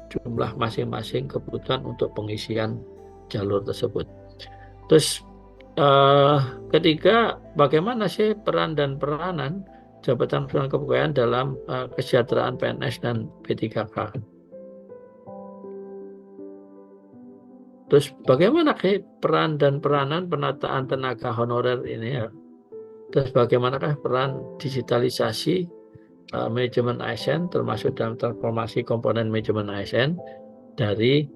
jumlah masing-masing kebutuhan untuk pengisian jalur tersebut. Terus ketiga, bagaimana sih peran dan peranan jabatan fungsional kepegawaian dalam kesejahteraan PNS dan P3K. Terus bagaimana peran dan peranan penataan tenaga honorer ini ya? Terus bagaimanakah peran digitalisasi manajemen ASN termasuk dalam transformasi komponen manajemen ASN dari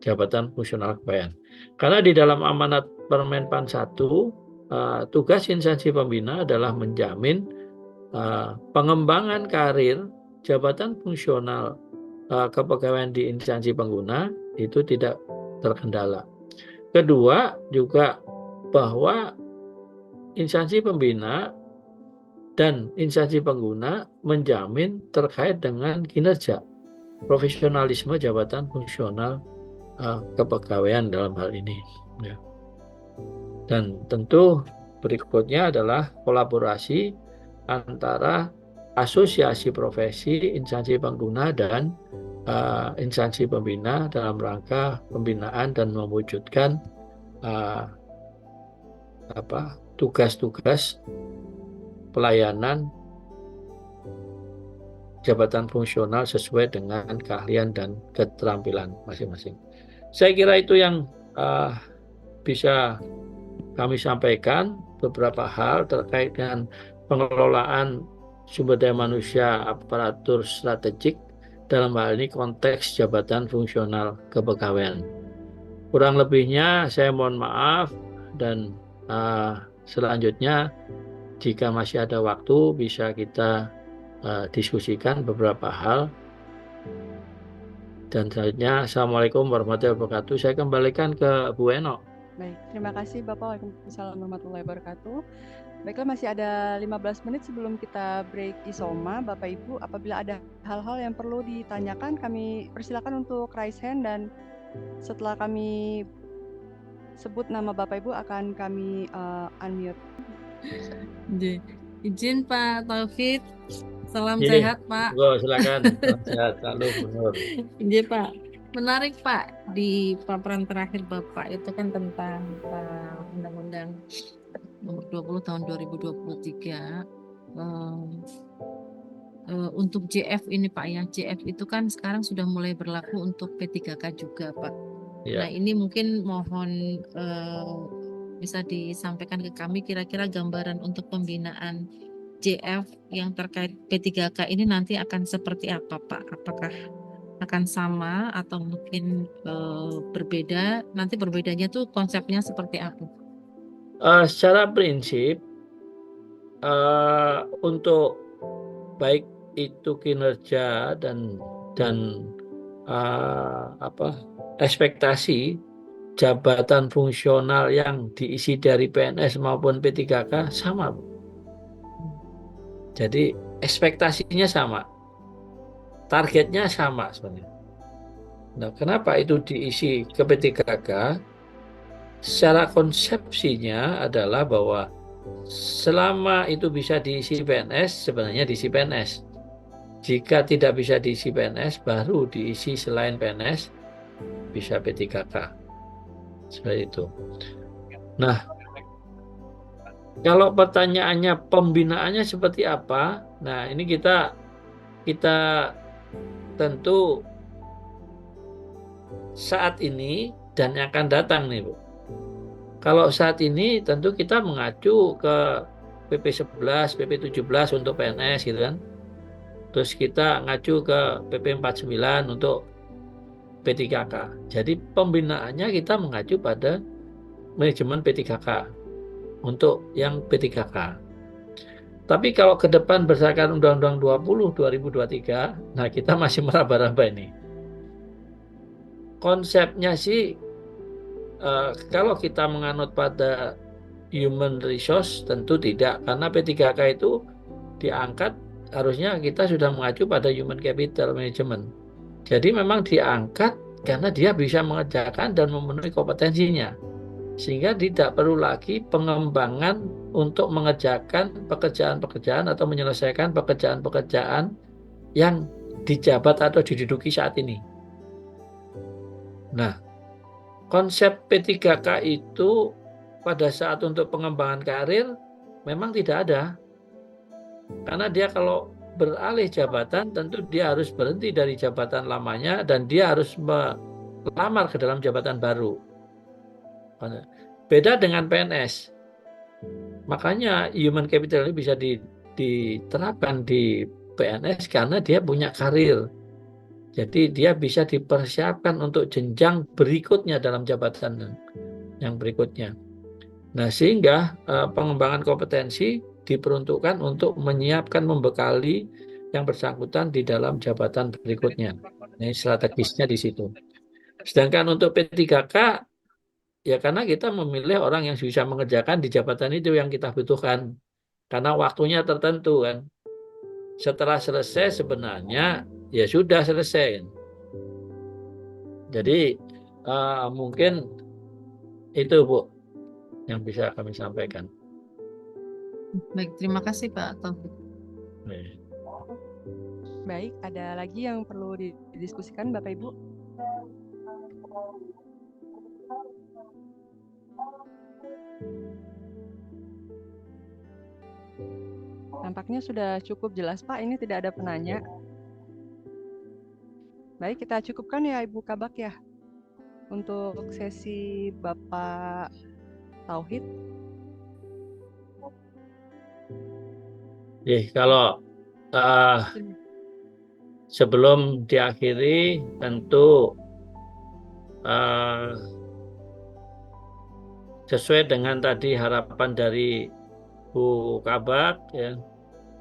jabatan fungsional kepegawaian? Karena di dalam amanat Permenpan 1, tugas instansi pembina adalah menjamin pengembangan karir jabatan fungsional kepegawaian di instansi pengguna itu tidak terkendala. Kedua juga bahwa instansi pembina dan instansi pengguna menjamin terkait dengan kinerja profesionalisme jabatan fungsional kepegawaian dalam hal ini. Ya. Dan tentu berikutnya adalah kolaborasi antara asosiasi profesi, instansi pengguna, dan instansi pembina dalam rangka pembinaan dan mewujudkan tugas-tugas pelayanan jabatan fungsional sesuai dengan keahlian dan keterampilan masing-masing. Saya kira itu yang bisa kami sampaikan, beberapa hal terkait dengan pengelolaan sumber daya manusia aparatur strategik dalam hal ini konteks jabatan fungsional kepegawaian. Kurang lebihnya saya mohon maaf, dan selanjutnya jika masih ada waktu bisa kita diskusikan beberapa hal. Dan selanjutnya, Assalamualaikum warahmatullahi wabarakatuh. Saya kembalikan ke Bu Eno. Baik, terima kasih Bapak. Waalaikumsalam warahmatullahi wabarakatuh. Baiklah, masih ada 15 menit sebelum kita break isoma. Bapak Ibu, apabila ada hal-hal yang perlu ditanyakan, kami persilakan untuk raise hand, dan setelah kami sebut nama Bapak Ibu akan kami unmute. Izin Pak Taufik, salam Iya. sehat Pak. Silakan, salam sehat selalu Bu Nur. Iya Pak, menarik Pak, di paparan terakhir Bapak itu kan tentang Undang-Undang Nomor 20 Tahun 2023 untuk JF ini Pak ya. JF itu kan sekarang sudah mulai berlaku untuk P3K juga Pak. Ya. Nah ini mungkin mohon bisa disampaikan ke kami kira-kira gambaran untuk pembinaan JF yang terkait P3K ini nanti akan seperti apa Pak? Apakah akan sama atau mungkin berbeda? Nanti berbedanya tuh konsepnya seperti apa? Secara prinsip untuk baik itu kinerja dan ekspektasi jabatan fungsional yang diisi dari PNS maupun P3K sama. Jadi ekspektasinya sama, targetnya sama sebenarnya. Nah, kenapa itu diisi ke P3K? Secara konsepsinya adalah bahwa selama itu bisa diisi PNS, sebenarnya diisi PNS. Jika tidak bisa diisi PNS, baru diisi selain PNS, bisa P3K. Seperti itu. Nah, kalau pertanyaannya pembinaannya seperti apa? Nah, ini kita tentu saat ini dan yang akan datang nih, Bu. Kalau saat ini tentu kita mengacu ke PP 11, PP 17 untuk PNS gitu kan. Terus kita ngacu ke PP 49 untuk P3K. Jadi pembinaannya kita mengacu pada manajemen P3K untuk yang P3K. Tapi kalau ke depan berdasarkan Undang-Undang 20 2023, nah kita masih meraba-raba ini. Konsepnya sih kalau kita menganut pada human resource tentu tidak, karena P3K itu diangkat harusnya kita sudah mengacu pada human capital management. Jadi memang diangkat karena dia bisa mengerjakan dan memenuhi kompetensinya, sehingga tidak perlu lagi pengembangan untuk mengerjakan pekerjaan-pekerjaan atau menyelesaikan pekerjaan-pekerjaan yang dijabat atau diduduki saat ini. Nah, konsep P3K itu pada saat untuk pengembangan karir memang tidak ada. Karena dia kalau beralih jabatan tentu dia harus berhenti dari jabatan lamanya dan dia harus melamar ke dalam jabatan baru. Beda dengan PNS. Makanya human capital ini bisa diterapkan di PNS karena dia punya karir. Jadi dia bisa dipersiapkan untuk jenjang berikutnya dalam jabatan yang berikutnya. Nah, sehingga pengembangan kompetensi diperuntukkan untuk menyiapkan, membekali yang bersangkutan di dalam jabatan berikutnya. Ini strategisnya di situ. Sedangkan untuk P3K, ya karena kita memilih orang yang bisa mengerjakan di jabatan itu yang kita butuhkan. Karena waktunya tertentu kan. Setelah selesai sebenarnya ya sudah selesai. Jadi mungkin itu Bu yang bisa kami sampaikan. Baik, terima kasih Pak Taufik. Baik, ada lagi yang perlu didiskusikan Bapak Ibu? Nampaknya sudah cukup jelas Pak, ini tidak ada penanya. Baik, kita cukupkan ya Ibu Kabak ya untuk sesi Bapak Tauhid. Kalau sebelum diakhiri tentu sesuai dengan tadi harapan dari Bu Kabak ya,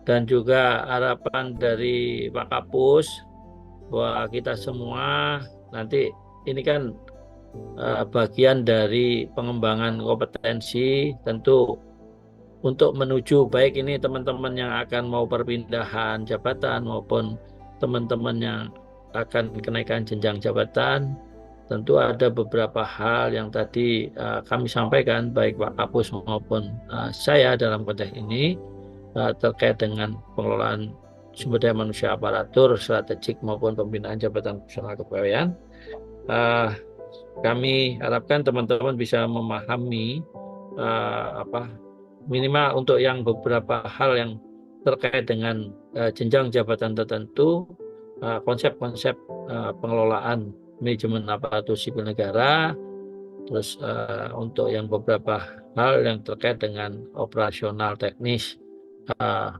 dan juga harapan dari Pak Kapus bahwa kita semua nanti ini kan bagian dari pengembangan kompetensi tentu untuk menuju baik ini teman-teman yang akan mau perpindahan jabatan maupun teman-teman yang akan kenaikan jenjang jabatan, tentu ada beberapa hal yang tadi kami sampaikan baik Pak Kapus maupun saya dalam konteks ini terkait dengan pengelolaan sumber daya manusia aparatur strategik maupun pembinaan jabatan fungsional kepegawaian. Kami harapkan teman-teman bisa memahami minimal untuk yang beberapa hal yang terkait dengan jenjang jabatan tertentu, konsep-konsep pengelolaan manajemen aparatur sipil negara, terus untuk yang beberapa hal yang terkait dengan operasional teknis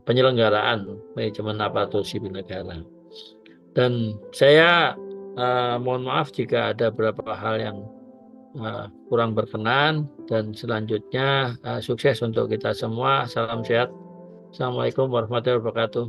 penyelenggaraan manajemen aparatur sipil negara. Dan saya mohon maaf jika ada beberapa hal yang kurang berkenan, dan selanjutnya sukses untuk kita semua. Salam sehat. Assalamualaikum warahmatullahi wabarakatuh.